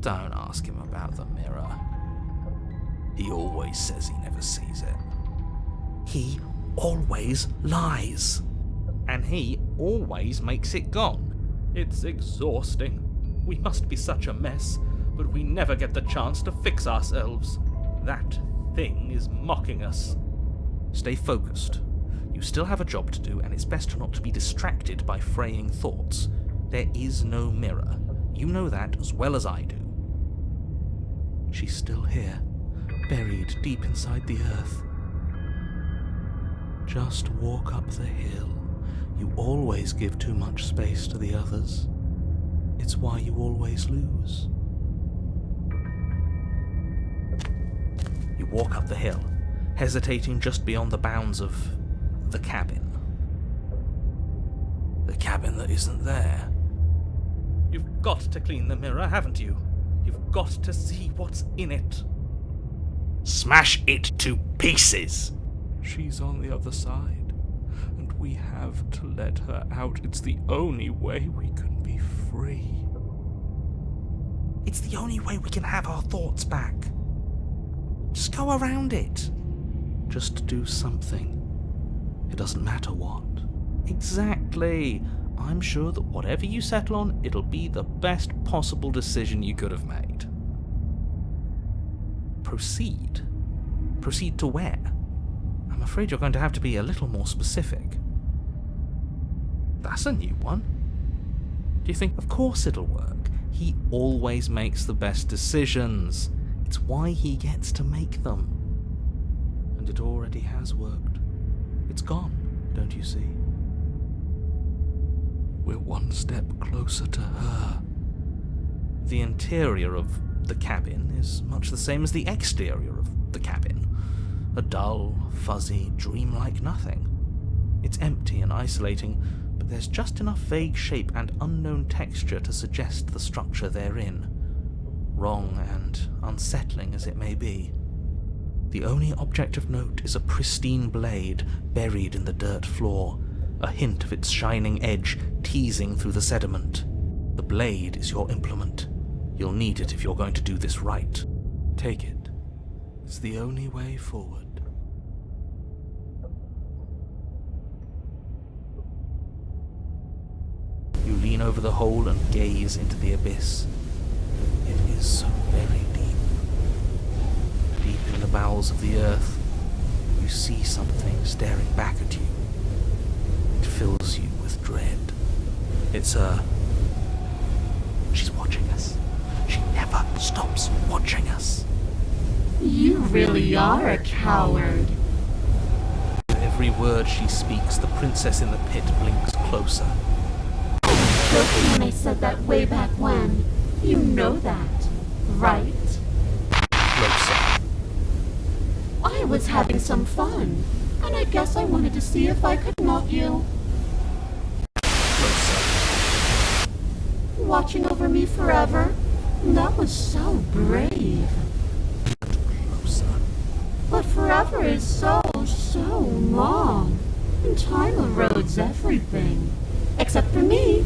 Don't ask him about the mirror. He always says he never sees it. He always lies. And he always makes it gone. It's exhausting. We must be such a mess, but we never get the chance to fix ourselves. That thing is mocking us. Stay focused. You still have a job to do, and it's best not to be distracted by fraying thoughts. There is no mirror. You know that as well as I do. She's still here, buried deep inside the earth. Just walk up the hill. You always give too much space to the others. It's why you always lose. You walk up the hill, hesitating just beyond the bounds of the cabin. The cabin that isn't there. You've got to clean the mirror, haven't you? You've got to see what's in it. Smash it to pieces! She's on the other side, and we have to let her out. It's the only way we can be free. It's the only way we can have our thoughts back. Just go around it. Just do something. It doesn't matter what. Exactly. I'm sure that whatever you settle on, it'll be the best possible decision you could have made. Proceed. Proceed to where? I'm afraid you're going to have to be a little more specific. That's a new one. Do you think, of course it'll work? He always makes the best decisions. It's why he gets to make them. And it already has worked. It's gone, don't you see? We're one step closer to her. The interior of the cabin is much the same as the exterior of the cabin. A dull, fuzzy, dreamlike nothing. It's empty and isolating, but there's just enough vague shape and unknown texture to suggest the structure they're in. Wrong and unsettling as it may be. The only object of note is a pristine blade buried in the dirt floor, a hint of its shining edge teasing through the sediment. The blade is your implement. You'll need it if you're going to do this right. Take it. It's the only way forward. You lean over the hole and gaze into the abyss. It is so very deep. Deep in the bowels of the earth, you see something staring back at you. It fills you with dread. It's her. She's watching us. She never stops watching us. You really are a coward. With every word she speaks, the princess in the pit blinks closer. I was joking when I said that way back when. You know that, right? Closer. I was having some fun, and I guess I wanted to see if I could knock you. Closer. Watching over me forever? That was so brave. Closer. But forever is so long. And time erodes everything. Except for me.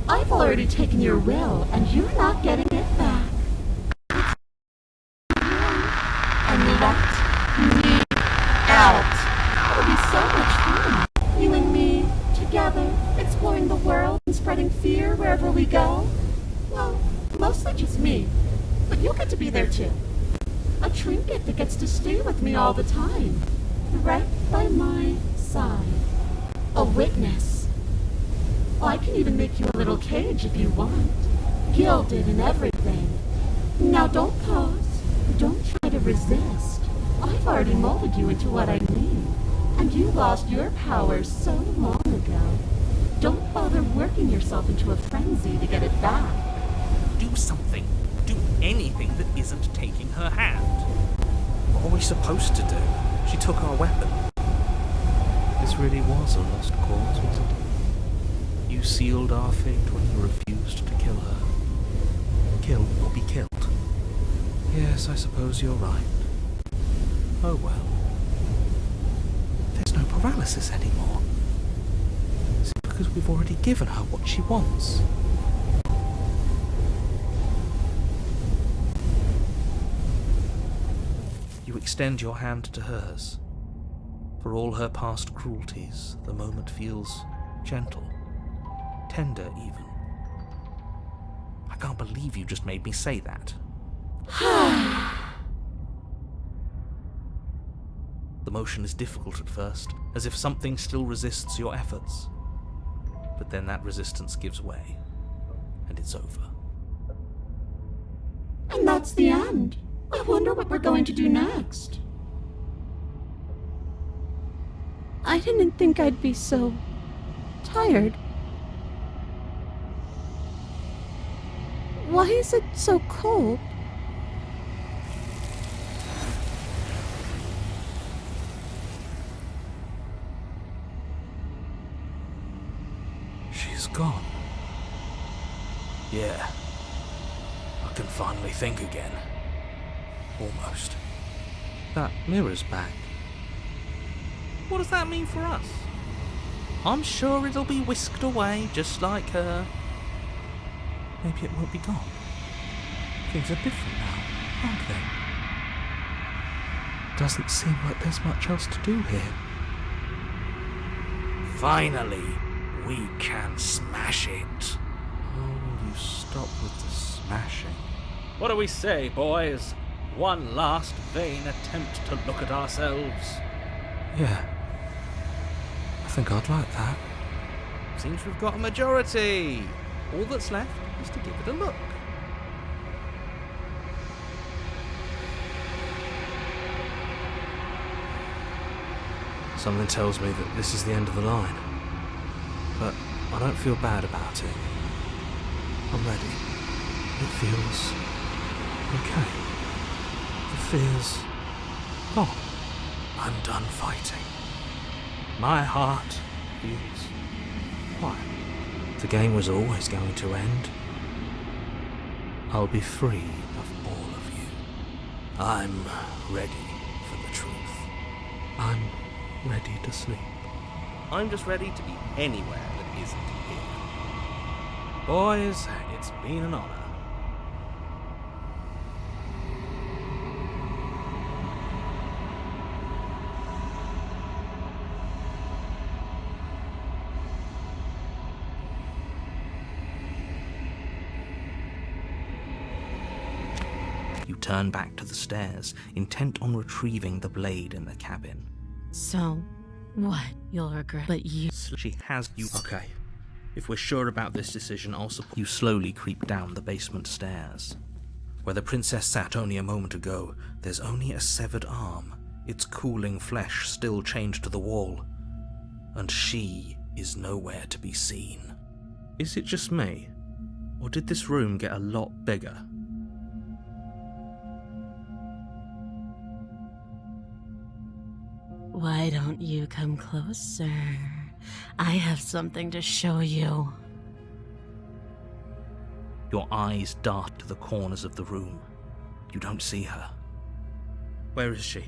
I've already taken your will, and you're not getting it back. And let me out. It'll be so much fun. You and me, together, exploring the world and spreading fear wherever we go. Well, mostly just me. But you'll get to be there too. A trinket that gets to stay with me all the time. Right by my side. A witness. I can even make you a little cage if you want. Gilded and everything. Now don't pause. Don't try to resist. I've already molded you into what I need. And you lost your power so long ago. Don't bother working yourself into a frenzy to get it back. Do something. Do anything that isn't taking her hand. What are we supposed to do? She took our weapon. This really was a lost cause, wasn't it? You sealed our fate when you refused to kill her. Kill or be killed. Yes, I suppose you're right. Oh well. There's no paralysis anymore. Is it because we've already given her what she wants? You extend your hand to hers. For all her past cruelties, the moment feels gentle. Tender, even. I can't believe you just made me say that. The motion is difficult at first, as if something still resists your efforts. But then that resistance gives way, and it's over. And that's the end. I wonder what we're going to do next. I didn't think I'd be so tired. Why is it so cold? She's gone. Yeah. I can finally think again. Almost. That mirror's back. What does that mean for us? I'm sure it'll be whisked away just like her. Maybe it won't be gone. Things are different now, aren't they? Doesn't seem like there's much else to do here. Finally, we can smash it. Oh, will you stop with the smashing? What do we say, boys? One last vain attempt to look at ourselves. Yeah. I think I'd like that. Seems we've got a majority. All that's left is to give it a look. Something tells me that this is the end of the line. But I don't feel bad about it. I'm ready. It feels okay. The fear's gone. I'm done fighting. My heart feels quiet. The game was always going to end. I'll be free of all of you. I'm ready for the truth. I'm ready to sleep. I'm just ready to be anywhere that isn't here. Boys, it's been an honor. You turn back to the stairs, intent on retrieving the blade in the cabin. So, what? You'll regret, but you... She has you. Okay. If we're sure about this decision, I'll support you. Slowly creep down the basement stairs. Where the princess sat only a moment ago, there's only a severed arm, its cooling flesh still chained to the wall. And she is nowhere to be seen. Is it just me? Or did this room get a lot bigger? Why don't you come closer? I have something to show you. Your eyes dart to the corners of the room. You don't see her. Where is she?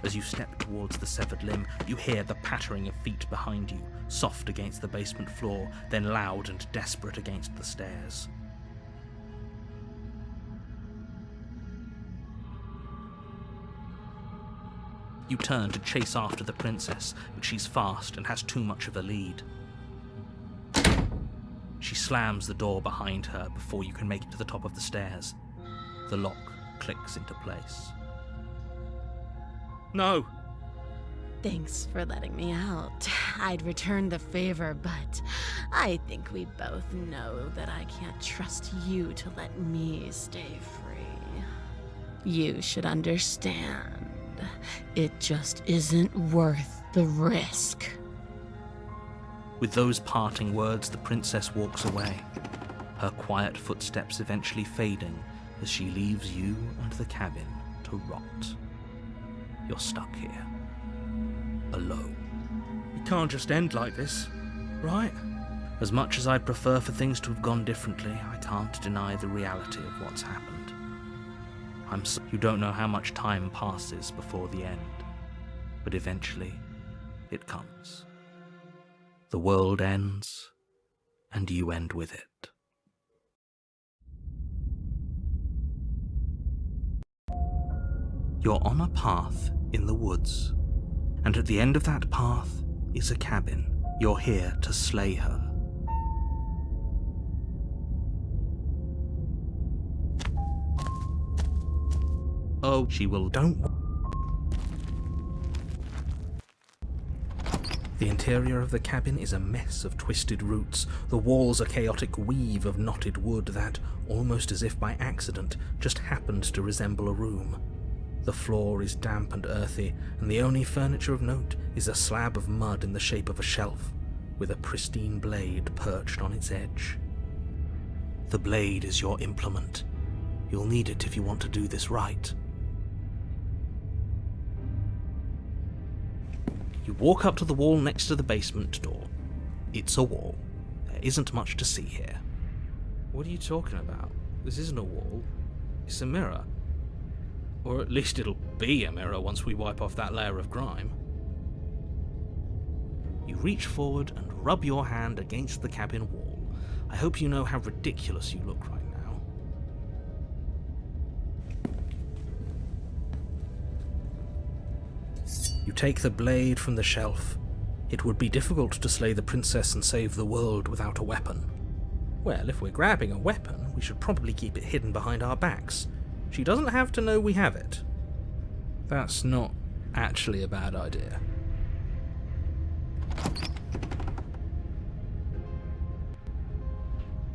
As you step towards the severed limb, you hear the pattering of feet behind you, soft against the basement floor, then loud and desperate against the stairs. You turn to chase after the princess, but she's fast and has too much of a lead. She slams the door behind her before you can make it to the top of the stairs. The lock clicks into place. No! Thanks for letting me out. I'd return the favor, but I think we both know that I can't trust you to let me stay free. You should understand. It just isn't worth the risk. With those parting words, the princess walks away, her quiet footsteps eventually fading as she leaves you and the cabin to rot. You're stuck here, alone. It can't just end like this, right? As much as I'd prefer for things to have gone differently, I can't deny the reality of what's happened. You don't know how much time passes before the end, but eventually it comes. The world ends, and you end with it. You're on a path in the woods, and at the end of that path is a cabin. You're here to slay her. Oh, she will. Don't. The interior of the cabin is a mess of twisted roots. The walls a chaotic weave of knotted wood that, almost as if by accident, just happened to resemble a room. The floor is damp and earthy, and the only furniture of note is a slab of mud in the shape of a shelf, with a pristine blade perched on its edge. The blade is your implement. You'll need it if you want to do this right. You walk up to the wall next to the basement door. It's a wall. There isn't much to see here. What are you talking about? This isn't a wall. It's a mirror. Or at least it'll be a mirror once we wipe off that layer of grime. You reach forward and rub your hand against the cabin wall. I hope you know how ridiculous you look right now. You take the blade from the shelf. It would be difficult to slay the princess and save the world without a weapon. Well, if we're grabbing a weapon, we should probably keep it hidden behind our backs. She doesn't have to know we have it. That's not actually a bad idea.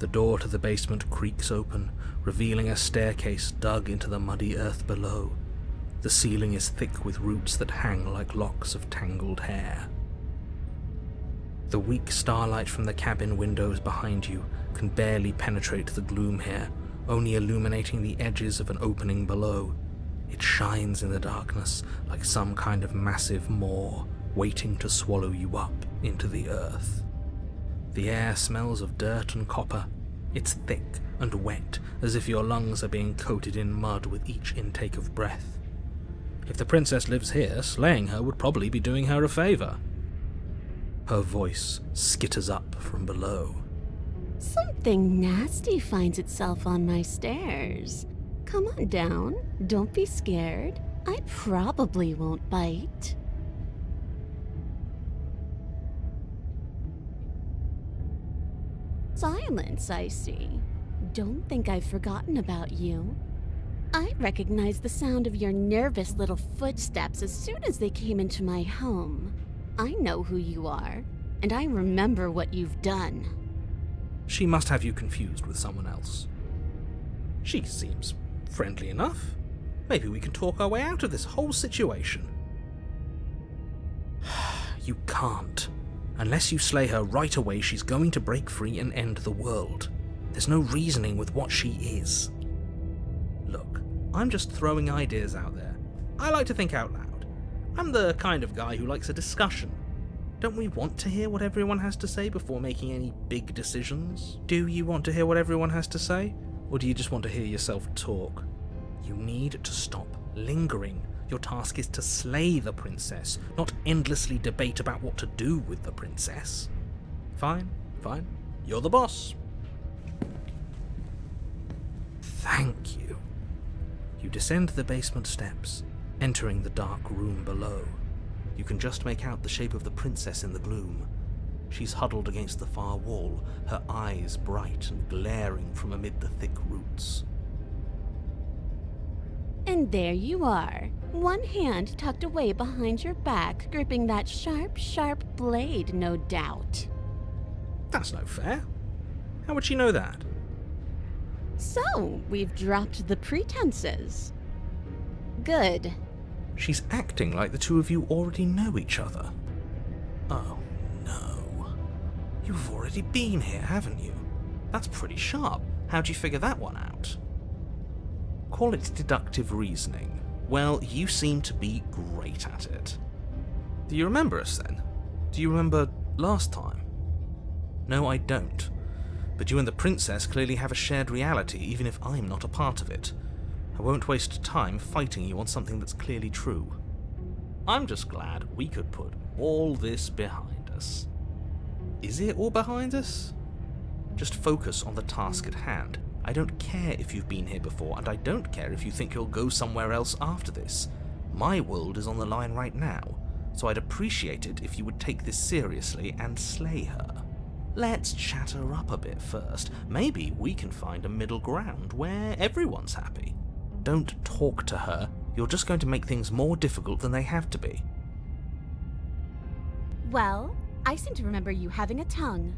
The door to the basement creaks open, revealing a staircase dug into the muddy earth below. The ceiling is thick with roots that hang like locks of tangled hair. The weak starlight from the cabin windows behind you can barely penetrate the gloom here, only illuminating the edges of an opening below. It shines in the darkness like some kind of massive maw waiting to swallow you up into the earth. The air smells of dirt and copper. It's thick and wet, as if your lungs are being coated in mud with each intake of breath. If the princess lives here, slaying her would probably be doing her a favor. Her voice skitters up from below. Something nasty finds itself on my stairs. Come on down. Don't be scared. I probably won't bite. Silence, I see. Don't think I've forgotten about you. I recognized the sound of your nervous little footsteps as soon as they came into my home. I know who you are, and I remember what you've done. She must have you confused with someone else. She seems friendly enough. Maybe we can talk our way out of this whole situation. You can't. Unless you slay her right away, she's going to break free and end the world. There's no reasoning with what she is. Look, I'm just throwing ideas out there. I like to think out loud. I'm the kind of guy who likes a discussion. Don't we want to hear what everyone has to say before making any big decisions? Do you want to hear what everyone has to say? Or do you just want to hear yourself talk? You need to stop lingering. Your task is to slay the princess, not endlessly debate about what to do with the princess. Fine. You're the boss. Thank you. You descend the basement steps, entering the dark room below. You can just make out the shape of the princess in the gloom. She's huddled against the far wall, her eyes bright and glaring from amid the thick roots. And there you are, one hand tucked away behind your back, gripping that sharp, sharp blade, no doubt. That's no fair. How would she know that? So, we've dropped the pretenses. Good. She's acting like the two of you already know each other. Oh, no. You've already been here, haven't you? That's pretty sharp. How'd you figure that one out? Call it deductive reasoning. Well, you seem to be great at it. Do you remember us then? Do you remember last time? No, I don't. But you and the princess clearly have a shared reality, even if I'm not a part of it. I won't waste time fighting you on something that's clearly true. I'm just glad we could put all this behind us. Is it all behind us? Just focus on the task at hand. I don't care if you've been here before, and I don't care if you think you'll go somewhere else after this. My world is on the line right now, so I'd appreciate it if you would take this seriously and slay her. Let's chat her up a bit first. Maybe we can find a middle ground where everyone's happy. Don't talk to her. You're just going to make things more difficult than they have to be. Well, I seem to remember you having a tongue.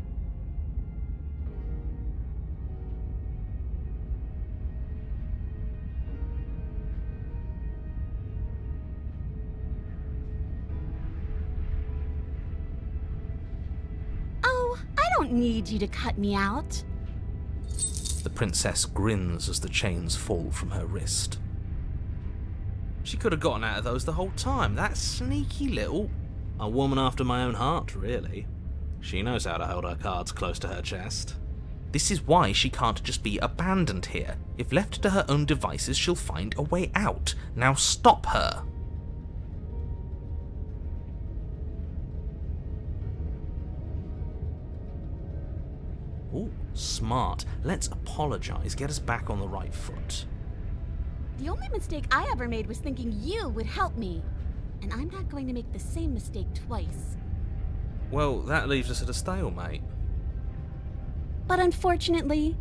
Oh, I don't need you to cut me out. The princess grins as the chains fall from her wrist. She could have gotten out of those the whole time. That sneaky little... A woman after my own heart, really. She knows how to hold her cards close to her chest. This is why she can't just be abandoned here. If left to her own devices, she'll find a way out. Now stop her. Ooh, smart. Let's apologize, get us back on the right foot. The only mistake I ever made was thinking you would help me. And I'm not going to make the same mistake twice. Well, that leaves us at a stalemate. But unfortunately,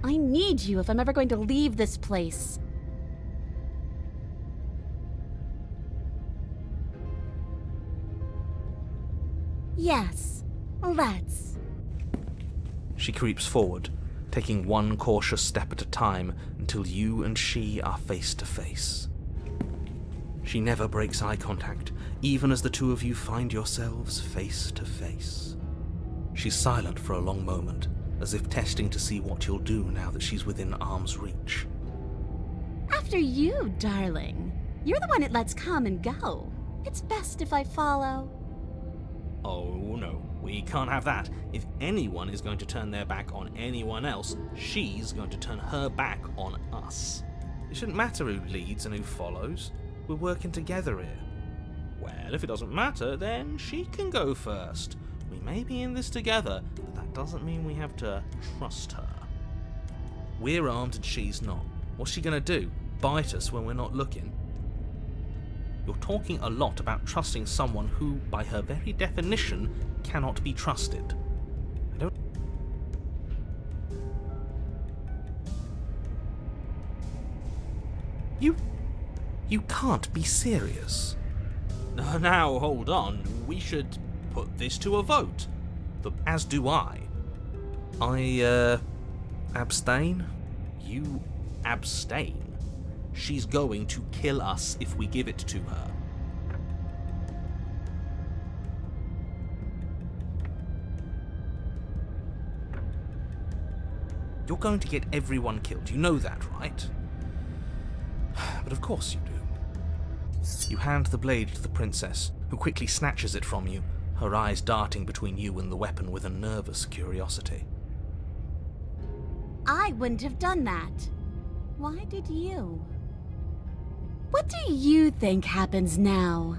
I need you if I'm ever going to leave this place. Yes, let's. She creeps forward, taking one cautious step at a time until you and she are face to face. She never breaks eye contact, even as the two of you find yourselves face to face. She's silent for a long moment, as if testing to see what you'll do now that she's within arm's reach. After you, darling. You're the one it lets come and go. It's best if I follow. Oh no, we can't have that. If anyone is going to turn their back on anyone else, she's going to turn her back on us. It shouldn't matter who leads and who follows. We're working together here. Well, if it doesn't matter, then she can go first. We may be in this together, but that doesn't mean we have to trust her. We're armed and she's not. What's she gonna do? Bite us when we're not looking? You're talking a lot about trusting someone who, by her very definition, cannot be trusted. I don't... You can't be serious. Now, hold on. We should put this to a vote. As do I. Abstain? You abstain? She's going to kill us if we give it to her. You're going to get everyone killed. You know that, right? But of course you do. You hand the blade to the princess, who quickly snatches it from you, her eyes darting between you and the weapon with a nervous curiosity. I wouldn't have done that. Why did you? What do you think happens now?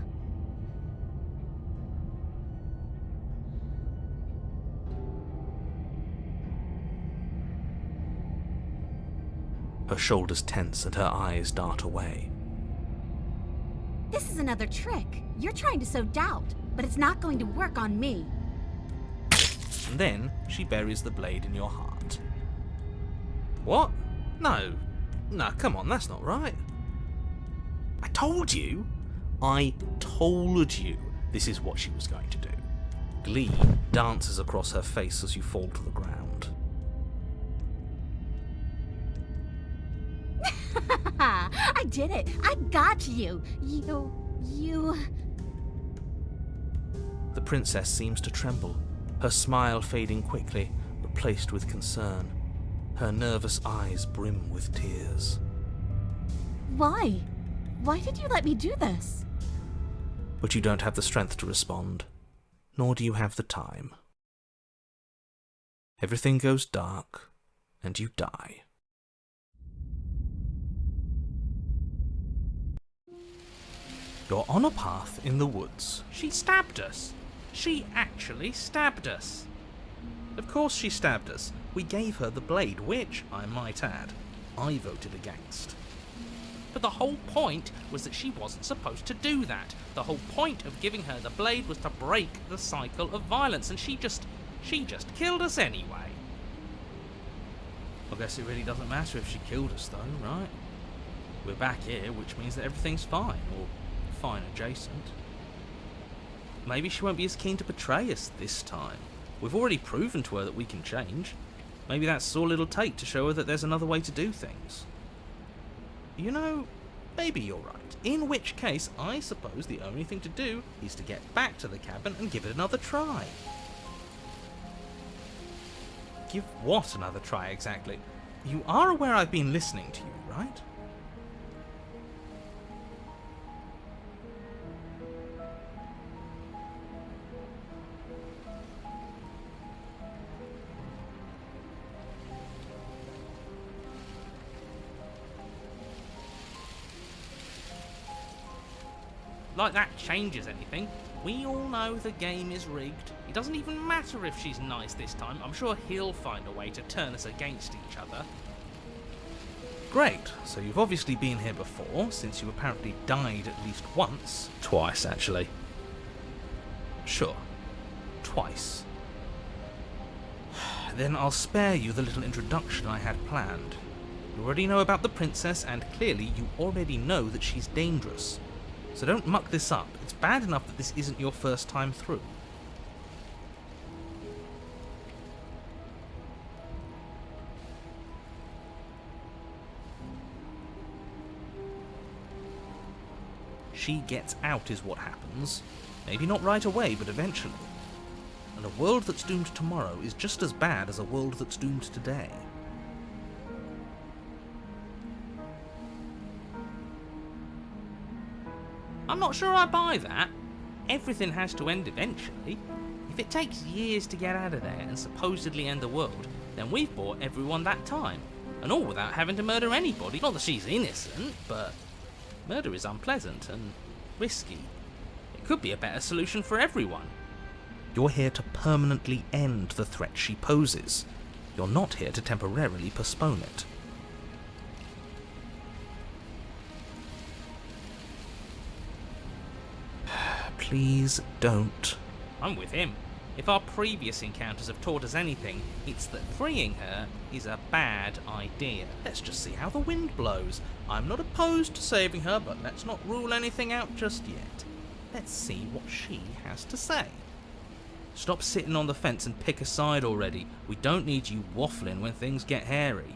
Her shoulders tense and her eyes dart away. This is another trick. You're trying to sow doubt, but it's not going to work on me. And then she buries the blade in your heart. What? No, come on, that's not right. I told you this is what she was going to do. Glee dances across her face as you fall to the ground. I did it. I got you. You... The princess seems to tremble, her smile fading quickly, replaced with concern. Her nervous eyes brim with tears. Why? Why did you let me do this? But you don't have the strength to respond, nor do you have the time. Everything goes dark, and you die. You're on a path in the woods. She stabbed us. She actually stabbed us. Of course she stabbed us. We gave her the blade, which, I might add, I voted against. But the whole point was that she wasn't supposed to do that. The whole point of giving her the blade was to break the cycle of violence, and she just killed us anyway. I guess it really doesn't matter if she killed us though, right? We're back here, which means that everything's fine, or fine adjacent. Maybe she won't be as keen to betray us this time. We've already proven to her that we can change. Maybe that's all it'll take to show her that there's another way to do things. You know, maybe you're right. In which case, I suppose the only thing to do is to get back to the cabin and give it another try. Give what another try exactly? You are aware I've been listening to you, right? Like that changes anything. We all know the game is rigged. It doesn't even matter if she's nice this time. I'm sure he'll find a way to turn us against each other. Great. So you've obviously been here before, since you apparently died at least once. Twice, actually. Sure. Twice. Then I'll spare you the little introduction I had planned. You already know about the princess, and clearly you already know that she's dangerous. So don't muck this up. It's bad enough that this isn't your first time through. she gets out is what happens. Maybe not right away, but eventually. And a world that's doomed tomorrow is just as bad as a world that's doomed today. I'm not sure I buy that. Everything has to end eventually. If it takes years to get out of there and supposedly end the world, then we've bought everyone that time. And all without having to murder anybody. Not that she's innocent, but murder is unpleasant and risky. It could be a better solution for everyone. You're here to permanently end the threat she poses. You're not here to temporarily postpone it. Please don't. I'm with him. If our previous encounters have taught us anything, it's that freeing her is a bad idea. Let's just see how the wind blows. I'm not opposed to saving her, but let's not rule anything out just yet. Let's see what she has to say. Stop sitting on the fence and pick a side already. We don't need you waffling when things get hairy.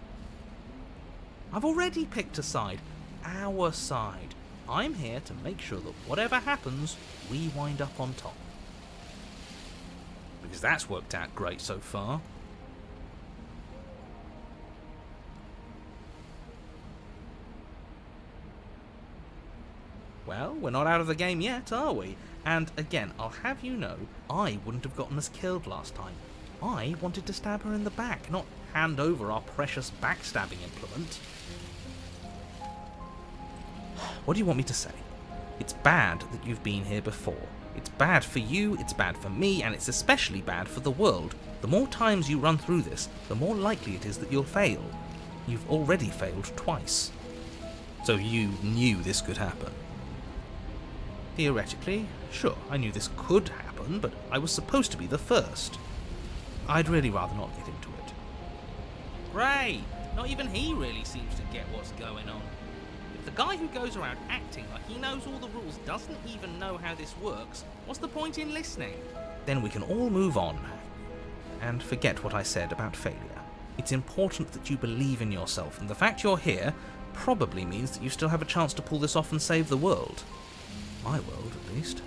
I've already picked a side. Our side. I'm here to make sure that whatever happens, we wind up on top. Because that's worked out great so far. Well, we're not out of the game yet, are we? And again, I'll have you know, I wouldn't have gotten us killed last time. I wanted to stab her in the back, not hand over our precious backstabbing implement. What do you want me to say? It's bad that you've been here before. It's bad for you, it's bad for me, and it's especially bad for the world. The more times you run through this, the more likely it is that you'll fail. You've already failed twice. So you knew this could happen. Theoretically, sure, I knew this could happen, but I was supposed to be the first. I'd really rather not get into it. Great! Not even he really seems to get what's going on. If the guy who goes around acting like he knows all the rules doesn't even know how this works, what's the point in listening? Then we can all move on and forget what I said about failure. It's important that you believe in yourself, and the fact you're here probably means that you still have a chance to pull this off and save the world. My world, at least.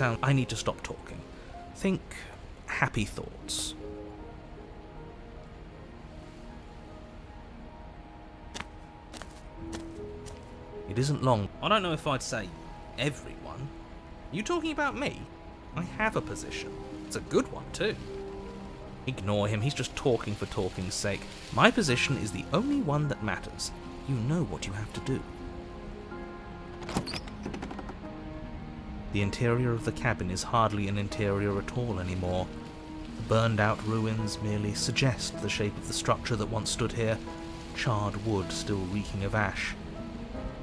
I need to stop talking. Think happy thoughts. It isn't long. I don't know if I'd say everyone. You talking about me? I have a position. It's a good one, too. Ignore him, he's just talking for talking's sake. My position is the only one that matters. You know what you have to do. The interior of the cabin is hardly an interior at all anymore. The burned-out ruins merely suggest the shape of the structure that once stood here, charred wood still reeking of ash.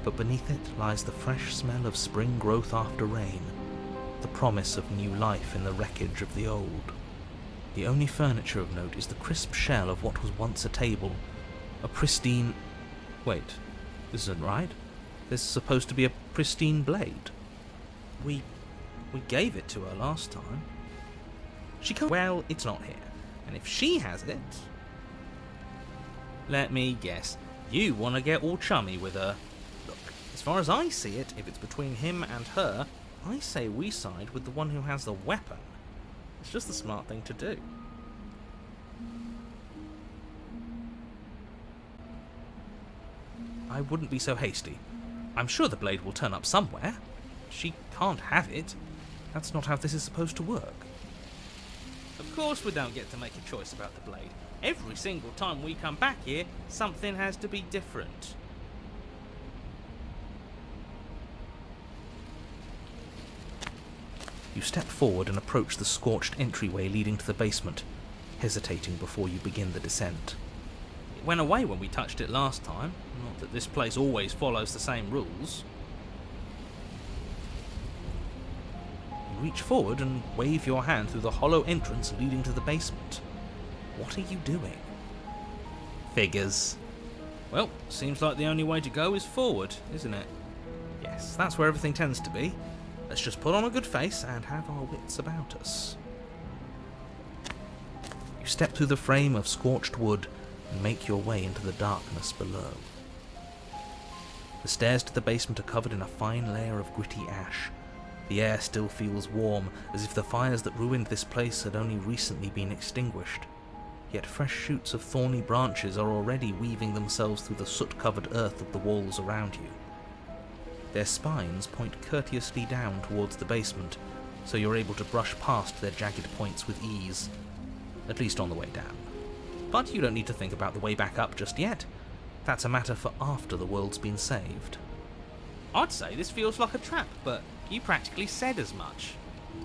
But beneath it lies the fresh smell of spring growth after rain, the promise of new life in the wreckage of the old. The only furniture of note is the crisp shell of what was once a table, a pristine... Wait, this isn't right. There's supposed to be a pristine blade. We gave it to her last time. She can't... Well, it's not here. And if she has it... Let me guess. You want to get all chummy with her. Look, as far as I see it, if it's between him and her, I say we side with the one who has the weapon. It's just the smart thing to do. I wouldn't be so hasty. I'm sure the blade will turn up somewhere. She can't have it. That's not how this is supposed to work. Of course we don't get to make a choice about the blade. Every single time we come back here, something has to be different. You step forward and approach the scorched entryway leading to the basement, hesitating before you begin the descent. It went away when we touched it last time. Not that this place always follows the same rules. You reach forward and wave your hand through the hollow entrance leading to the basement. What are you doing? Figures. Well, seems like the only way to go is forward, isn't it? Yes, that's where everything tends to be. Let's just put on a good face and have our wits about us. You step through the frame of scorched wood and make your way into the darkness below. The stairs to the basement are covered in a fine layer of gritty ash. The air still feels warm, as if the fires that ruined this place had only recently been extinguished. Yet fresh shoots of thorny branches are already weaving themselves through the soot-covered earth of the walls around you. Their spines point courteously down towards the basement, so you're able to brush past their jagged points with ease, at least on the way down. But you don't need to think about the way back up just yet. That's a matter for after the world's been saved. I'd say this feels like a trap, but you practically said as much.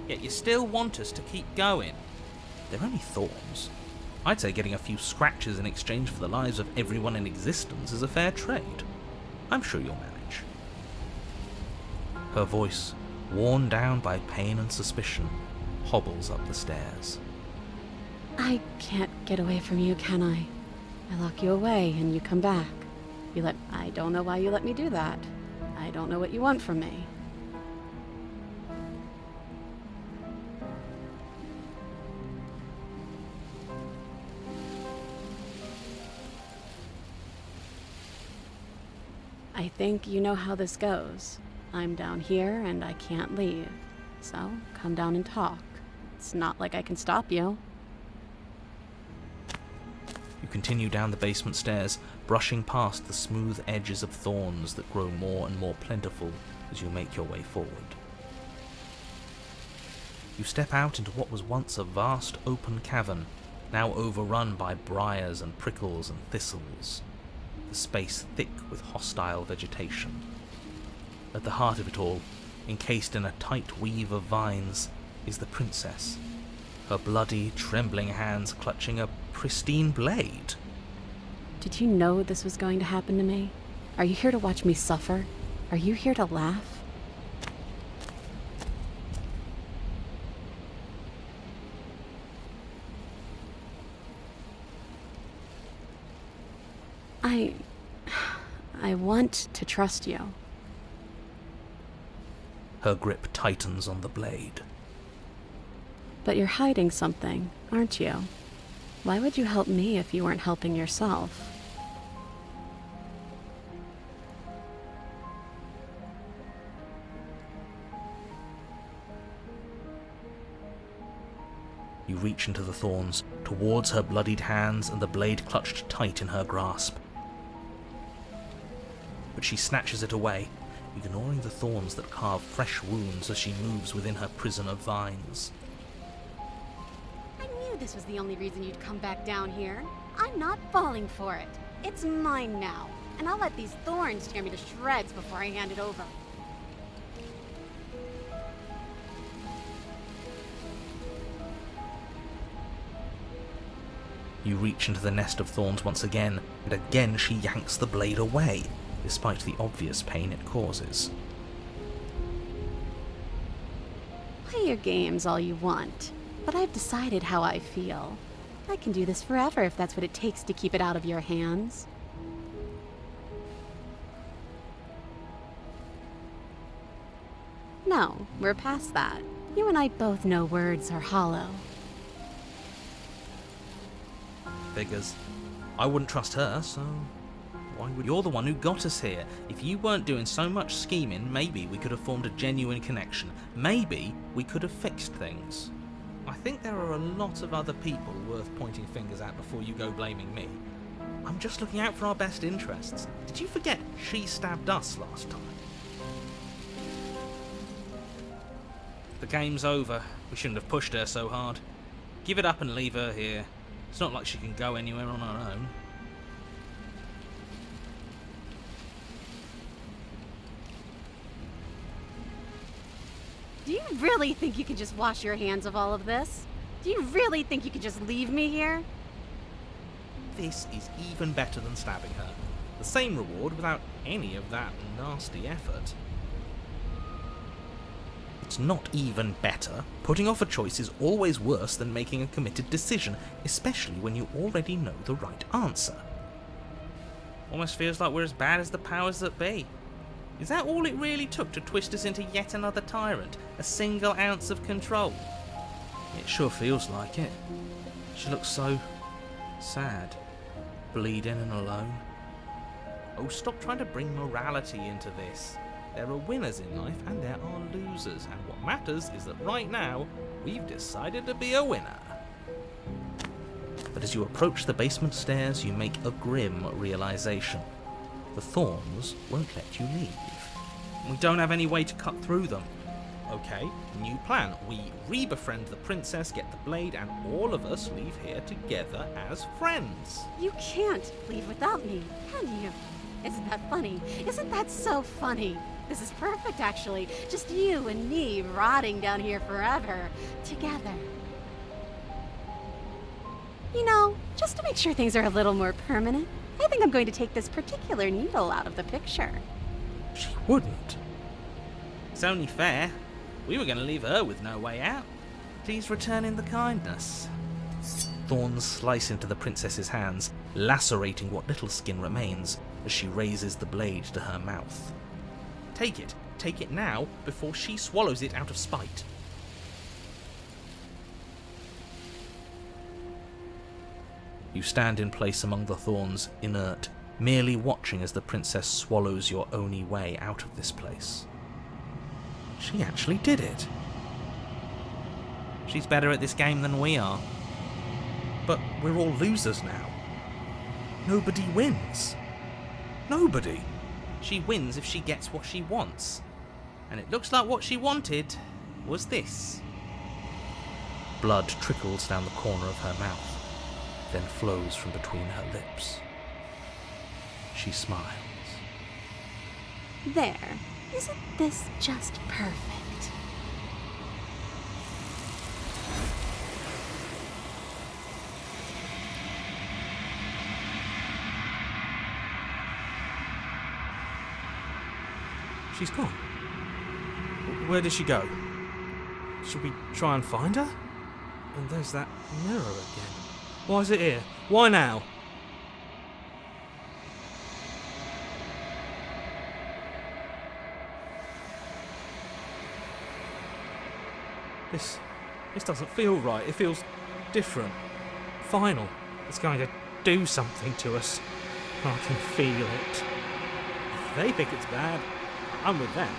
Yet you still want us to keep going. They're only thorns. I'd say getting a few scratches in exchange for the lives of everyone in existence is a fair trade. I'm sure you'll manage. Her voice, worn down by pain and suspicion, hobbles up the stairs. I can't get away from you, can I? I lock you away and you come back. I don't know why you let me do that. I don't know what you want from me. I think you know how this goes. I'm down here and I can't leave. So come down and talk. It's not like I can stop you. You continue down the basement stairs, brushing past the smooth edges of thorns that grow more and more plentiful as you make your way forward. You step out into what was once a vast open cavern, now overrun by briars and prickles and thistles, the space thick with hostile vegetation. At the heart of it all, encased in a tight weave of vines, is the princess, her bloody, trembling hands clutching a pristine blade. Did you know this was going to happen to me? Are you here to watch me suffer? Are you here to laugh? I want to trust you. Her grip tightens on the blade. But you're hiding something, aren't you? Why would you help me if you weren't helping yourself? You reach into the thorns, towards her bloodied hands and the blade clutched tight in her grasp. But she snatches it away, ignoring the thorns that carve fresh wounds as she moves within her prison of vines. I knew this was the only reason you'd come back down here. I'm not falling for it. It's mine now, and I'll let these thorns tear me to shreds before I hand it over. You reach into the nest of thorns once again, and again she yanks the blade away, despite the obvious pain it causes. Play your games all you want, but I've decided how I feel. I can do this forever if that's what it takes to keep it out of your hands. No, we're past that. You and I both know words are hollow. Figures. I wouldn't trust her, so why would... You're the one who got us here. If you weren't doing so much scheming, maybe we could have formed a genuine connection. Maybe we could have fixed things. I think there are a lot of other people worth pointing fingers at before you go blaming me. I'm just looking out for our best interests. Did you forget she stabbed us last time? The game's over. We shouldn't have pushed her so hard. Give it up and leave her here. It's not like she can go anywhere on her own. Do you really think you can just wash your hands of all of this? Do you really think you could just leave me here? This is even better than stabbing her. The same reward without any of that nasty effort. It's not even better. Putting off a choice is always worse than making a committed decision, especially when you already know the right answer. Almost feels like we're as bad as the powers that be. Is that all it really took to twist us into yet another tyrant? A single ounce of control? It sure feels like it. She looks so sad, bleeding and alone. Oh, stop trying to bring morality into this. There are winners in life and there are losers, and what matters is that right now, we've decided to be a winner. But as you approach the basement stairs, you make a grim realization. The thorns won't let you leave. We don't have any way to cut through them. Okay, new plan. We re-befriend the princess, get the blade, and all of us leave here together as friends. You can't leave without me, can you? Isn't that funny? Isn't that so funny? This is perfect, actually. Just you and me rotting down here forever, together. You know, just to make sure things are a little more permanent, I think I'm going to take this particular needle out of the picture. She wouldn't. It's only fair. We were going to leave her with no way out. Please return in the kindness. Thorns slice into the princess's hands, lacerating what little skin remains as she raises the blade to her mouth. Take it. Take it now, before she swallows it out of spite. You stand in place among the thorns, inert, merely watching as the princess swallows your only way out of this place. She actually did it. She's better at this game than we are. But we're all losers now. Nobody wins. Nobody. She wins if she gets what she wants. And it looks like what she wanted was this. Blood trickles down the corner of her mouth, then flows from between her lips. She smiles. There. Isn't this just perfect? She's gone. Where did she go? Should we try and find her? And there's that mirror again. Why is it here? Why now? This doesn't feel right. It feels different. Final. It's going to do something to us. I can feel it. If they think it's bad, I'm with them.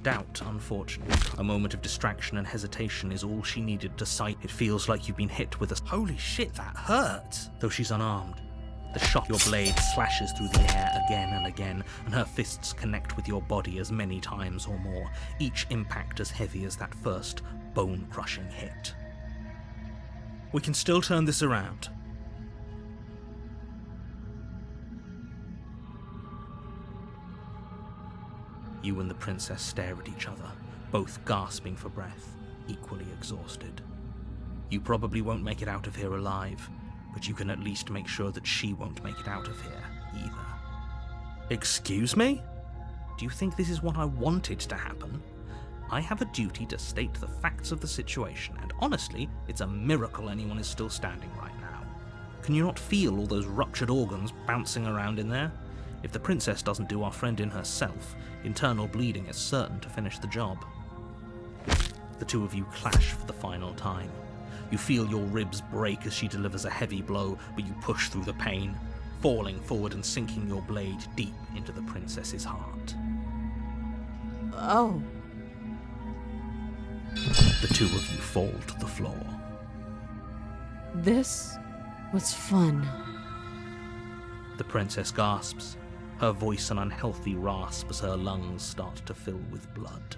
Doubt, unfortunately. A moment of distraction and hesitation is all she needed to sight. It feels like you've been hit with a... Holy shit, that hurt! Though she's unarmed. The shock of your blade slashes through the air again and again, and her fists connect with your body as many times or more, each impact as heavy as that first bone-crushing hit. We can still turn this around. You and the princess stare at each other, both gasping for breath, equally exhausted. You probably won't make it out of here alive, but you can at least make sure that she won't make it out of here either. Excuse me? Do you think this is what I wanted to happen? I have a duty to state the facts of the situation, and honestly, it's a miracle anyone is still standing right now. Can you not feel all those ruptured organs bouncing around in there? If the princess doesn't do our friend in herself, internal bleeding is certain to finish the job. The two of you clash for the final time. You feel your ribs break as she delivers a heavy blow, but you push through the pain, falling forward and sinking your blade deep into the princess's heart. Oh. The two of you fall to the floor. This was fun. The princess gasps, her voice an unhealthy rasp as her lungs start to fill with blood.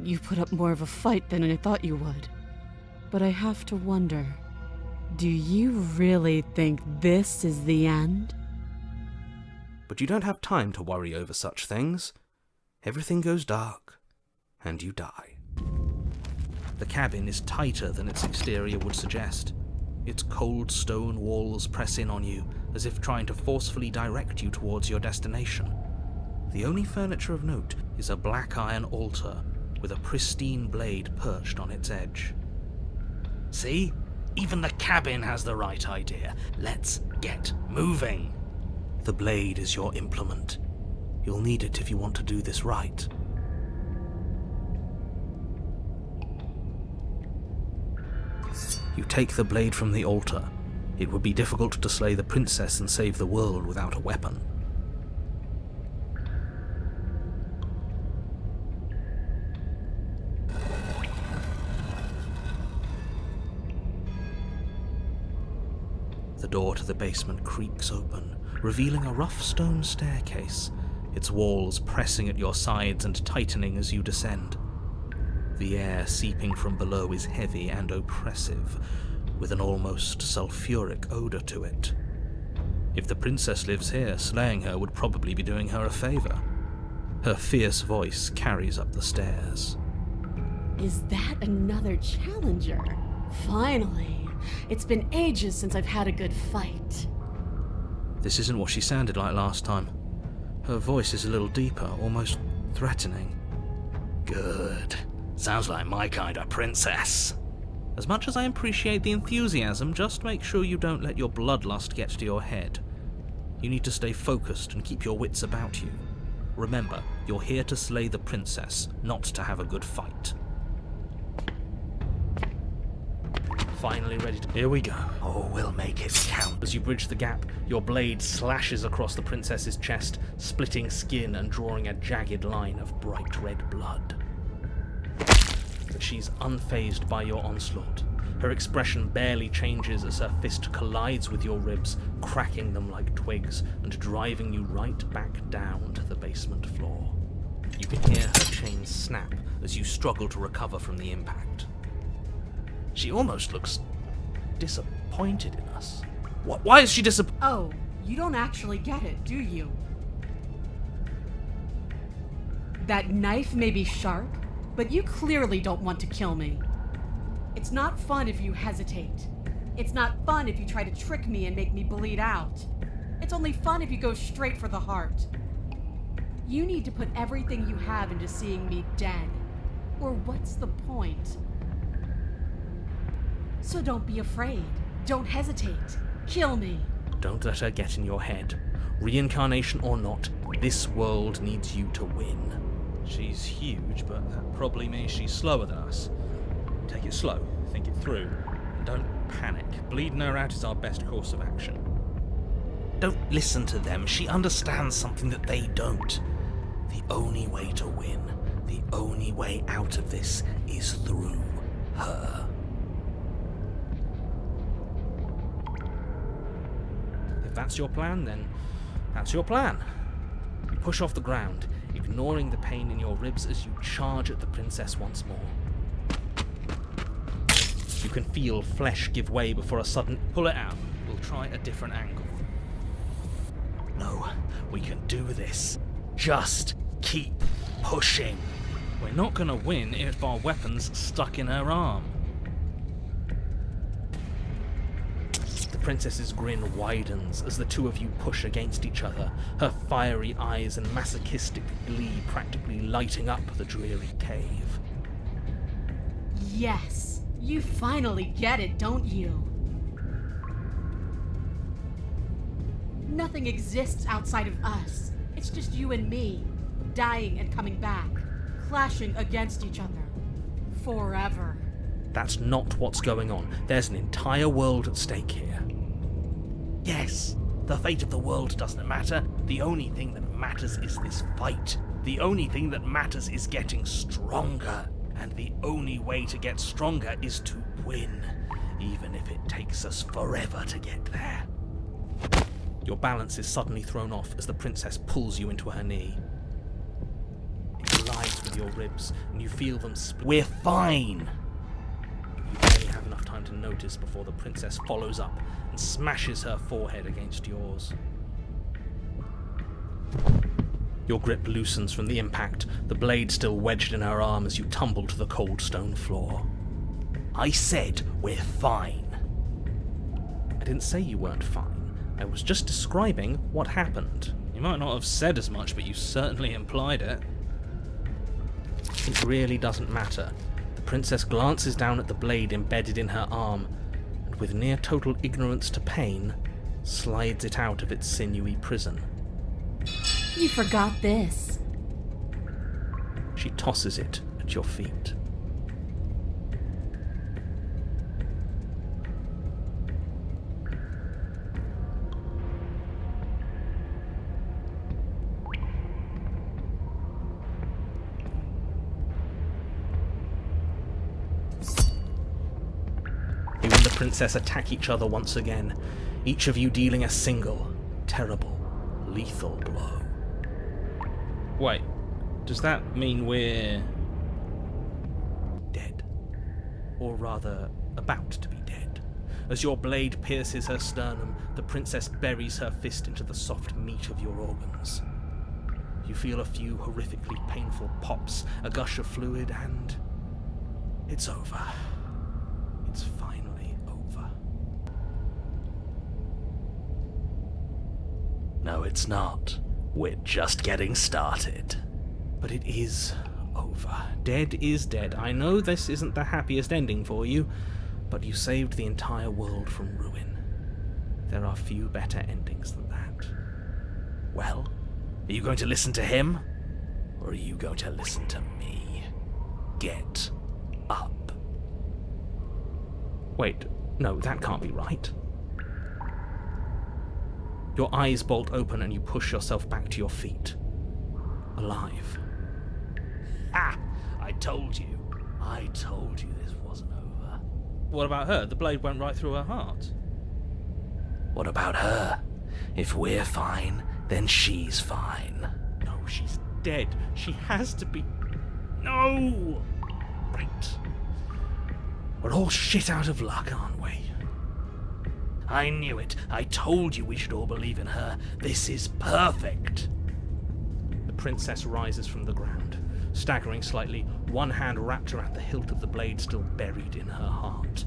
You put up more of a fight than I thought you would. But I have to wonder, do you really think this is the end? But you don't have time to worry over such things. Everything goes dark, and you die. The cabin is tighter than its exterior would suggest. Its cold stone walls press in on you, as if trying to forcefully direct you towards your destination. The only furniture of note is a black iron altar with a pristine blade perched on its edge. See? Even the cabin has the right idea. Let's get moving. The blade is your implement. You'll need it if you want to do this right. You take the blade from the altar. It would be difficult to slay the princess and save the world without a weapon. The door to the basement creaks open, revealing a rough stone staircase, its walls pressing at your sides and tightening as you descend. The air seeping from below is heavy and oppressive, with an almost sulphuric odor to it. If the princess lives here, slaying her would probably be doing her a favor. Her fierce voice carries up the stairs. Is that another challenger? Finally! It's been ages since I've had a good fight. This isn't what she sounded like last time. Her voice is a little deeper, almost threatening. Good. Sounds like my kind of princess. As much as I appreciate the enthusiasm, just make sure you don't let your bloodlust get to your head. You need to stay focused and keep your wits about you. Remember, you're here to slay the princess, not to have a good fight. Finally ready to... Here we go. Oh, we'll make it count. As you bridge the gap, your blade slashes across the princess's chest, splitting skin and drawing a jagged line of bright red blood. But she's unfazed by your onslaught. Her expression barely changes as her fist collides with your ribs, cracking them like twigs and driving you right back down to the basement floor. You can hear her chains snap as you struggle to recover from the impact. She almost looks disappointed in us. Why is she disappointed? Oh, you don't actually get it, do you? That knife may be sharp, but you clearly don't want to kill me. It's not fun if you hesitate. It's not fun if you try to trick me and make me bleed out. It's only fun if you go straight for the heart. You need to put everything you have into seeing me dead. Or what's the point? So don't be afraid. Don't hesitate. Kill me. Don't let her get in your head. Reincarnation or not, this world needs you to win. She's huge, but that probably means she's slower than us. Take it slow, think it through, and don't panic. Bleeding her out is our best course of action. Don't listen to them. She understands something that they don't. The only way to win, the only way out of this is through her. If that's your plan, then that's your plan. You push off the ground, ignoring the pain in your ribs as you charge at the princess once more. You can feel flesh give way before a sudden... Pull it out. We'll try a different angle. No, we can do this. Just keep pushing. We're not going to win if our weapon's stuck in her arm. The princess's grin widens as the two of you push against each other, her fiery eyes and masochistic glee practically lighting up the dreary cave. Yes, you finally get it, don't you? Nothing exists outside of us. It's just you and me, dying and coming back, clashing against each other. Forever. That's not what's going on. There's an entire world at stake here. Yes, the fate of the world doesn't matter. The only thing that matters is this fight. The only thing that matters is getting stronger. And the only way to get stronger is to win, even if it takes us forever to get there. Your balance is suddenly thrown off as the princess pulls you into her knee. It collides with your ribs, and you feel them split. We're fine! You barely have enough time to notice before the princess follows up and smashes her forehead against yours. Your grip loosens from the impact, the blade still wedged in her arm as you tumble to the cold stone floor. I said we're fine. I didn't say you weren't fine. I was just describing what happened. You might not have said as much, but you certainly implied it. It really doesn't matter. The princess glances down at the blade embedded in her arm, and with near total ignorance to pain, slides it out of its sinewy prison. You forgot this. She tosses it at your feet. You and the princess attack each other once again, each of you dealing a single, terrible, lethal blow. Wait, does that mean we're dead? Or rather, about to be dead. As your blade pierces her sternum, the princess buries her fist into the soft meat of your organs. You feel a few horrifically painful pops, a gush of fluid, and it's over. It's finally over. No, it's not. We're just getting started. But it is over. Dead is dead. I know this isn't the happiest ending for you, but you saved the entire world from ruin. There are few better endings than that. Well, are you going to listen to him? Or are you going to listen to me? Get up. Wait, no, that can't be right. Your eyes bolt open and you push yourself back to your feet. Alive. Ah! I told you this wasn't over. What about her? The blade went right through her heart. What about her? If we're fine, then she's fine. No, she's dead. She has to be... No! Right. We're all shit out of luck, aren't we? I knew it. I told you we should all believe in her. This is perfect. The princess rises from the ground, staggering slightly, one hand wrapped around the hilt of the blade still buried in her heart.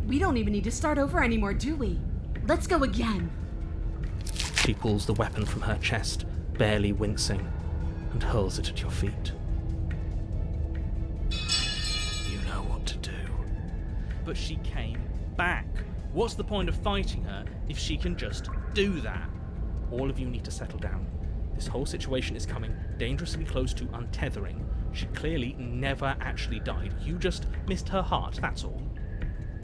We don't even need to start over anymore, do we? Let's go again. She pulls the weapon from her chest, barely wincing, and hurls it at your feet. You know what to do. But she came back. What's the point of fighting her if she can just do that? All of you need to settle down. This whole situation is coming dangerously close to untethering. She clearly never actually died. You just missed her heart, that's all.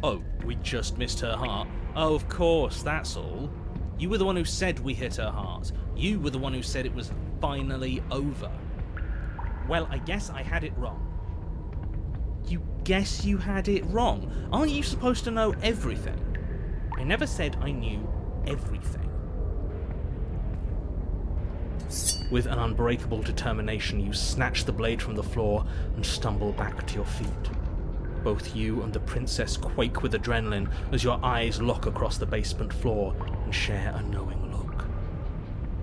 Oh, we just missed her heart? Oh, of course, that's all. You were the one who said we hit her heart. You were the one who said it was finally over. Well, I guess I had it wrong. You guess you had it wrong? Aren't you supposed to know everything? I never said I knew everything. With an unbreakable determination, you snatch the blade from the floor and stumble back to your feet. Both you and the princess quake with adrenaline as your eyes lock across the basement floor and share a knowing look.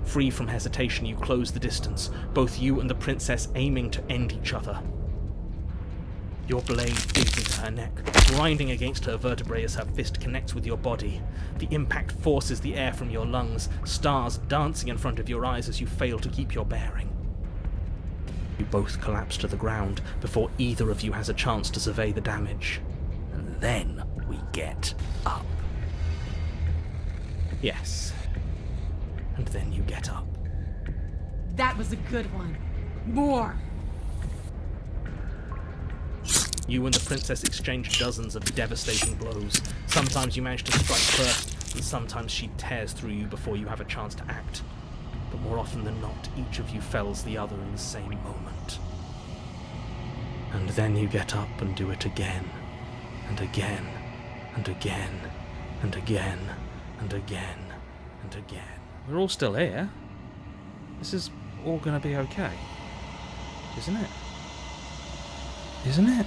Free from hesitation, you close the distance, both you and the princess aiming to end each other. Your blade digs into her neck, grinding against her vertebrae as her fist connects with your body. The impact forces the air from your lungs, stars dancing in front of your eyes as you fail to keep your bearing. You both collapse to the ground before either of you has a chance to survey the damage. And then we get up. Yes. And then you get up. That was a good one. More! You and the princess exchange dozens of devastating blows. Sometimes you manage to strike first, and sometimes she tears through you before you have a chance to act. But more often than not, each of you fells the other in the same moment. And then you get up and do it again, and again, and again, and again, and again, and again. We're all still here. This is all gonna be okay. Isn't it? Isn't it?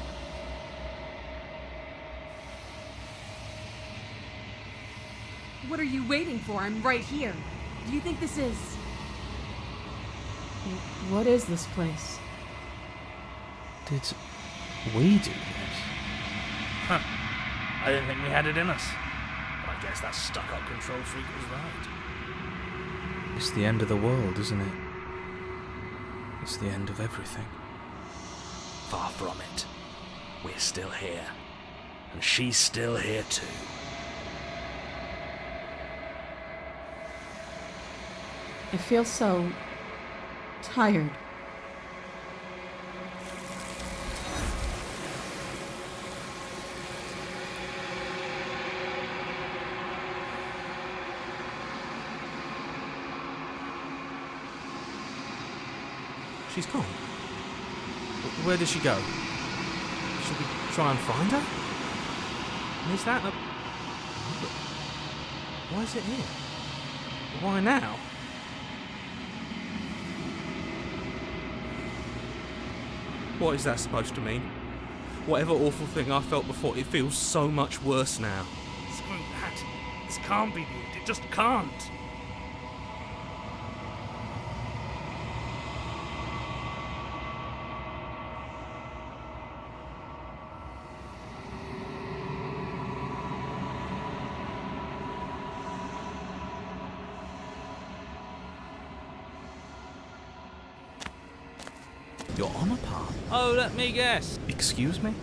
What are you waiting for? I'm right here. Do you think this is... What is this place? Did we do this? Huh. I didn't think we had it in us. But I guess that stuck-up control freak was right. It's the end of the world, isn't it? It's the end of everything. Far from it. We're still here. And she's still here too. I feel so tired. She's gone. Where did she go? Should we try and find her? And is that a... Why is it here? Why now? What is that supposed to mean? Whatever awful thing I felt before, it feels so much worse now. Screw that. This can't be the end. It just can't. You're on a path. Oh, let me guess. Excuse me?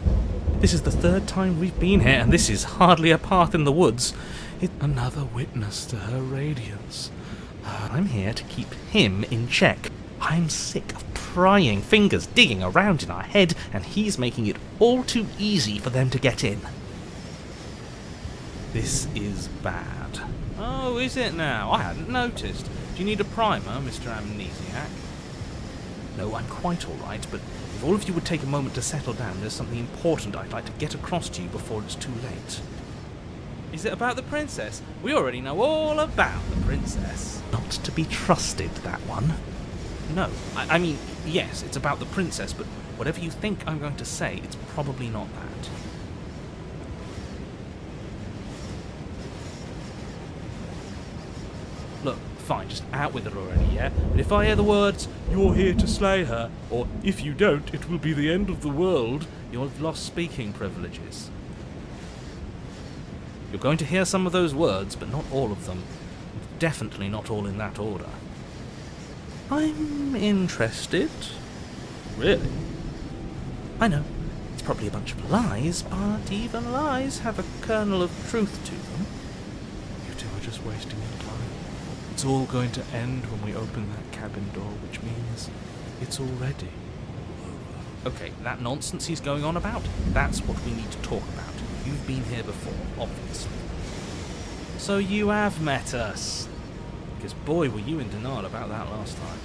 This is the third time we've been here, and this is hardly a path in the woods. It's another witness to her radiance. I'm here to keep him in check. I'm sick of prying fingers digging around in our head, and he's making it all too easy for them to get in. This is bad. Oh, is it now? I hadn't noticed. Do you need a primer, Mr. Amnesiac? No, I'm quite all right, but if all of you would take a moment to settle down, there's something important I'd like to get across to you before it's too late. Is it about the princess? We already know all about the princess. Not to be trusted, that one. No, I mean, yes, it's about the princess, but whatever you think I'm going to say, it's probably not that. Look, fine, just out with it already, yeah? But if I hear the words, "You're here to slay her," or "If you don't, it will be the end of the world," you'll have lost speaking privileges. You're going to hear some of those words, but not all of them. Definitely not all in that order. I'm interested. Really? I know, it's probably a bunch of lies, but even lies have a kernel of truth to them. You two are just wasting your time. It's all going to end when we open that cabin door, which means it's already over. Okay, that nonsense he's going on about, that's what we need to talk about. You've been here before, obviously. So you have met us. Because boy, were you in denial about that last time.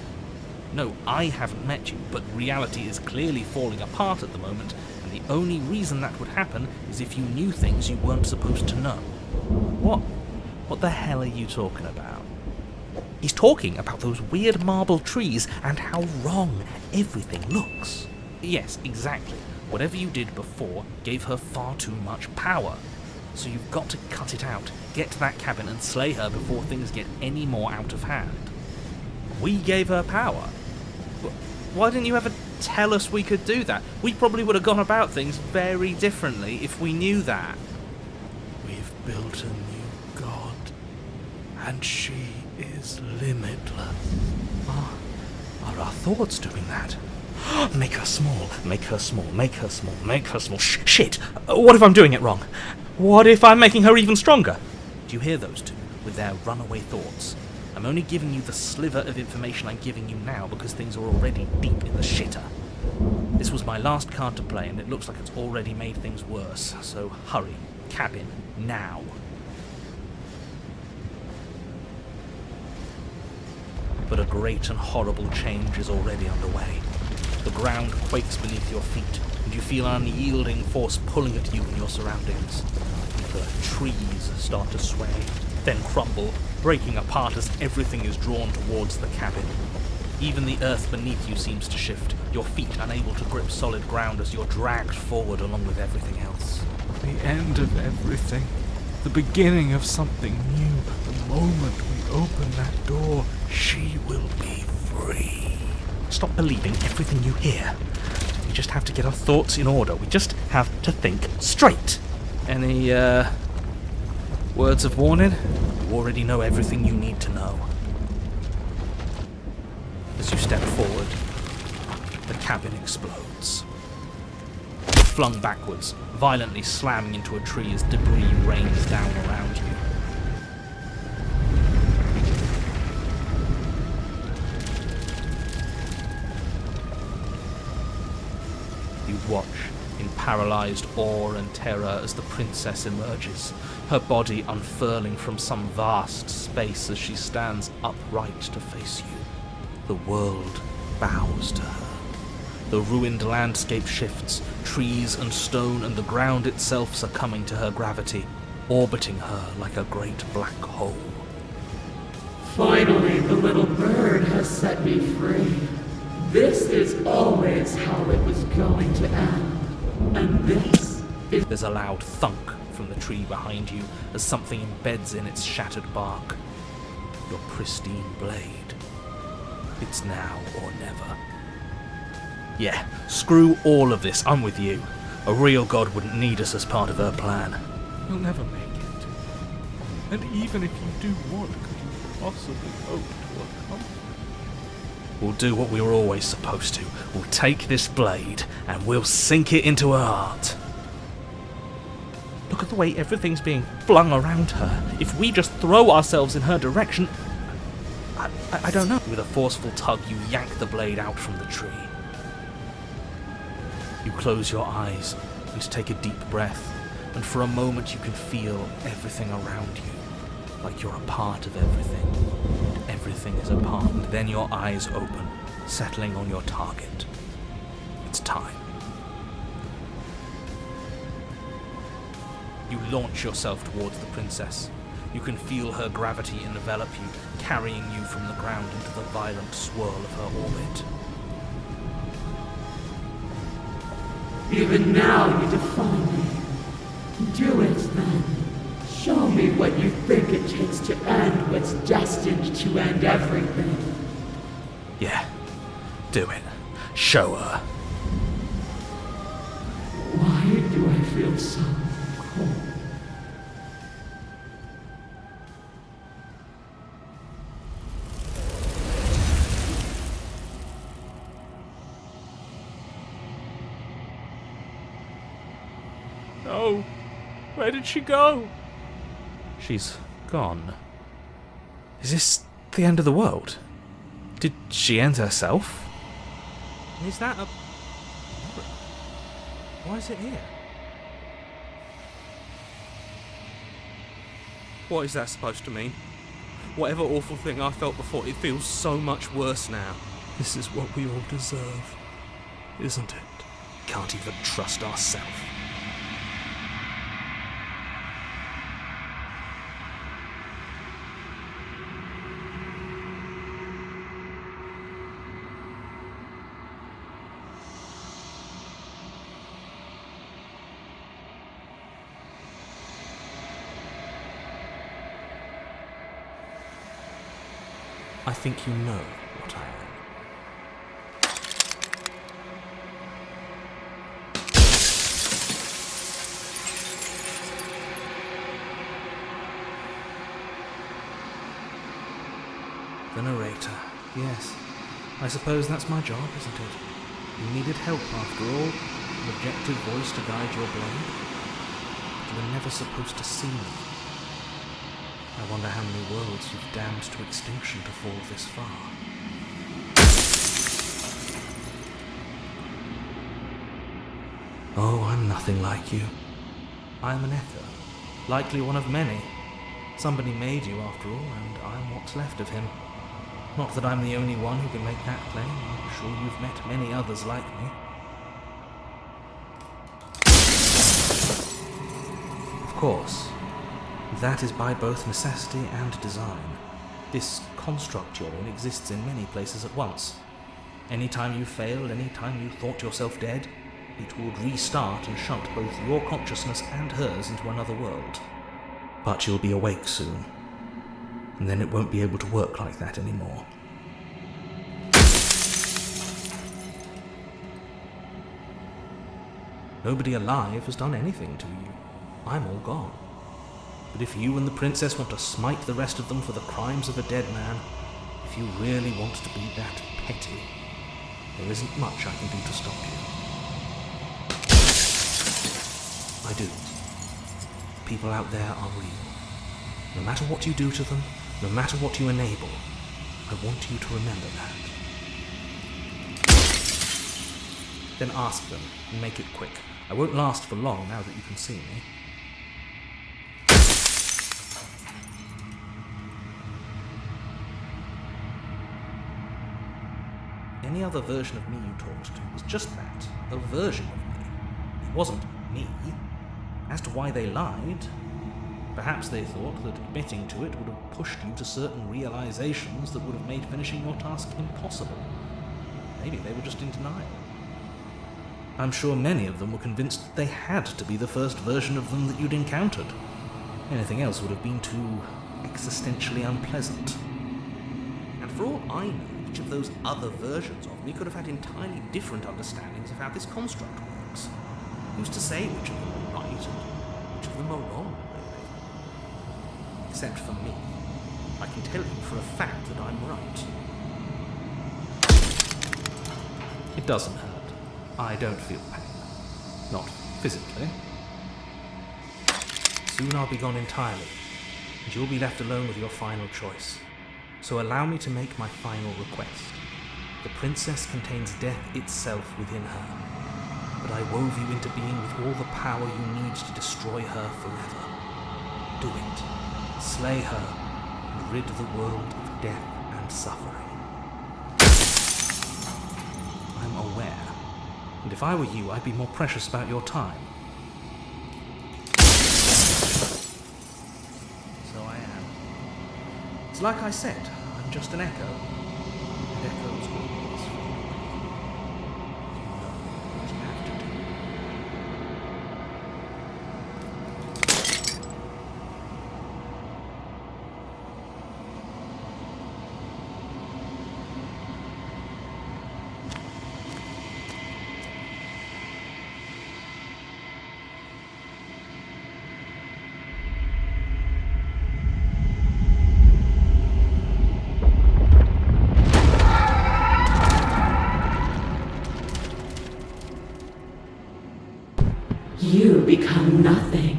No, I haven't met you, but reality is clearly falling apart at the moment, and the only reason that would happen is if you knew things you weren't supposed to know. What the hell are you talking about? He's talking about those weird marble trees and how wrong everything looks. Yes, exactly. Whatever you did before gave her far too much power. So you've got to cut it out, get to that cabin and slay her before things get any more out of hand. We gave her power. Why didn't you ever tell us we could do that? We probably would have gone about things very differently if we knew that. We've built a new god, and she is limitless. Are our thoughts doing that? Make her small, make her small, make her small, make her small. Shit! What if I'm doing it wrong? What if I'm making her even stronger? Do you hear those two, with their runaway thoughts? I'm only giving you the sliver of information I'm giving you now because things are already deep in the shitter. This was my last card to play, and it looks like it's already made things worse. So hurry, cabin, now. But a great and horrible change is already underway. The ground quakes beneath your feet, and you feel an unyielding force pulling at you in your surroundings. The trees start to sway, then crumble, breaking apart as everything is drawn towards the cabin. Even the earth beneath you seems to shift, your feet unable to grip solid ground as you're dragged forward along with everything else. The end of everything. The beginning of something new. The moment we open that door, she will be free. Stop believing everything you hear. We just have to get our thoughts in order. We just have to think straight. Any, words of warning? You already know everything you need to know. As you step forward, the cabin explodes. flung backwards, violently slamming into a tree as debris rains down around you. You watch in paralysed awe and terror as the princess emerges, her body unfurling from some vast space as she stands upright to face you. The world bows to her. The ruined landscape shifts, trees and stone and the ground itself succumbing to her gravity, orbiting her like a great black hole. Finally, the little bird has set me free. This is always how it was going to end. And this is... There's a loud thunk from the tree behind you as something embeds in its shattered bark. Your pristine blade. It's now or never. Yeah, screw all of this, I'm with you. A real god wouldn't need us as part of her plan. You'll never make it. And even if you do, what could you possibly hope to accomplish? We'll do what we were always supposed to. We'll take this blade and we'll sink it into her heart. Look at the way everything's being flung around her. If we just throw ourselves in her direction... I don't know. With a forceful tug, you yank the blade out from the tree. You close your eyes and take a deep breath, and for a moment you can feel everything around you, like you're a part of everything, and everything is a part, and then your eyes open, settling on your target. It's time. You launch yourself towards the princess. You can feel her gravity envelop you, carrying you from the ground into the violent swirl of her orbit. Even now you defy me. Do it then. Show me what you think it takes to end what's destined to end everything. Yeah, do it. Show her. Why do I feel so cold? No! Where did she go? She's gone. Is this the end of the world? Did she end herself? Is that a... Why is it here? What is that supposed to mean? Whatever awful thing I felt before, it feels so much worse now. This is what we all deserve, isn't it? Can't even trust ourselves. I think you know what I am. The narrator. Yes. I suppose that's my job, isn't it? You needed help after all. An objective voice to guide your blade. You were never supposed to see me. I wonder how many worlds you've damned to extinction to fall this far. Oh, I'm nothing like you. I'm an echo, likely one of many. Somebody made you after all, and I'm what's left of him. Not that I'm the only one who can make that claim. I'm sure you've met many others like me. Of course. That is by both necessity and design. This construct you're in exists in many places at once. Any time you failed, any time you thought yourself dead, it would restart and shunt both your consciousness and hers into another world. But you'll be awake soon, and then it won't be able to work like that anymore. Nobody alive has done anything to you. I'm all gone. But if you and the princess want to smite the rest of them for the crimes of a dead man, if you really want to be that petty, there isn't much I can do to stop you. I do. People out there are real. No matter what you do to them, no matter what you enable, I want you to remember that. Then ask them, and make it quick. I won't last for long now that you can see me. Any other version of me you talked to was just that, a version of me. It wasn't me. As to why they lied, perhaps they thought that admitting to it would have pushed you to certain realizations that would have made finishing your task impossible. Maybe they were just in denial. I'm sure many of them were convinced that they had to be the first version of them that you'd encountered. Anything else would have been too existentially unpleasant. And for all I know, each of those other versions of me could have had entirely different understandings of how this construct works. Who's to say which of them are right and which of them are wrong, really? Except for me. I can tell you for a fact that I'm right. It doesn't hurt. I don't feel pain. Not physically. Soon I'll be gone entirely, and you'll be left alone with your final choice. So allow me to make my final request. The princess contains death itself within her, but I wove you into being with all the power you need to destroy her forever. Do it. Slay her, and rid the world of death and suffering. I'm aware, and if I were you, I'd be more precious about your time. So I am. It's like I said, I'm just an echo. And echoes always fade away. You know what you have to do. You become nothing.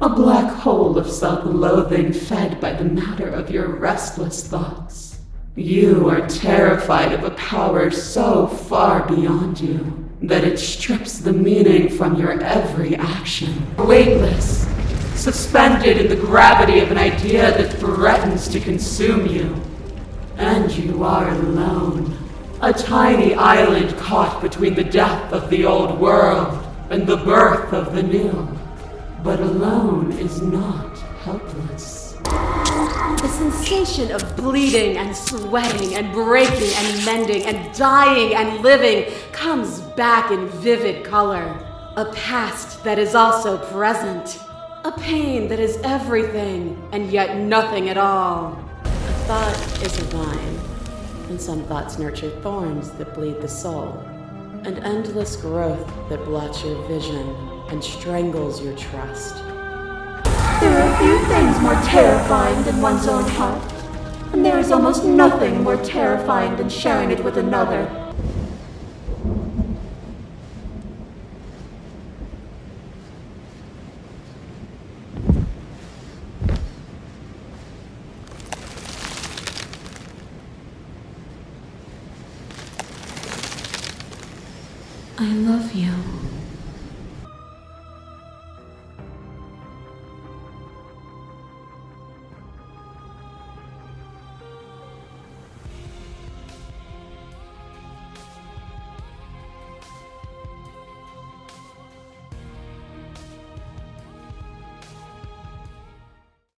A black hole of self-loathing fed by the matter of your restless thoughts. You are terrified of a power so far beyond you that it strips the meaning from your every action. Weightless, suspended in the gravity of an idea that threatens to consume you. And you are alone. A tiny island caught between the death of the old world and the birth of the new. But alone is not helpless. The sensation of bleeding and sweating and breaking and mending and dying and living comes back in vivid color. A past that is also present. A pain that is everything and yet nothing at all. A thought is a vine, and some thoughts nurture thorns that bleed the soul. An endless growth that blots your vision and strangles your trust. There are few things more terrifying than one's own heart, and there is almost nothing more terrifying than sharing it with another. I love you.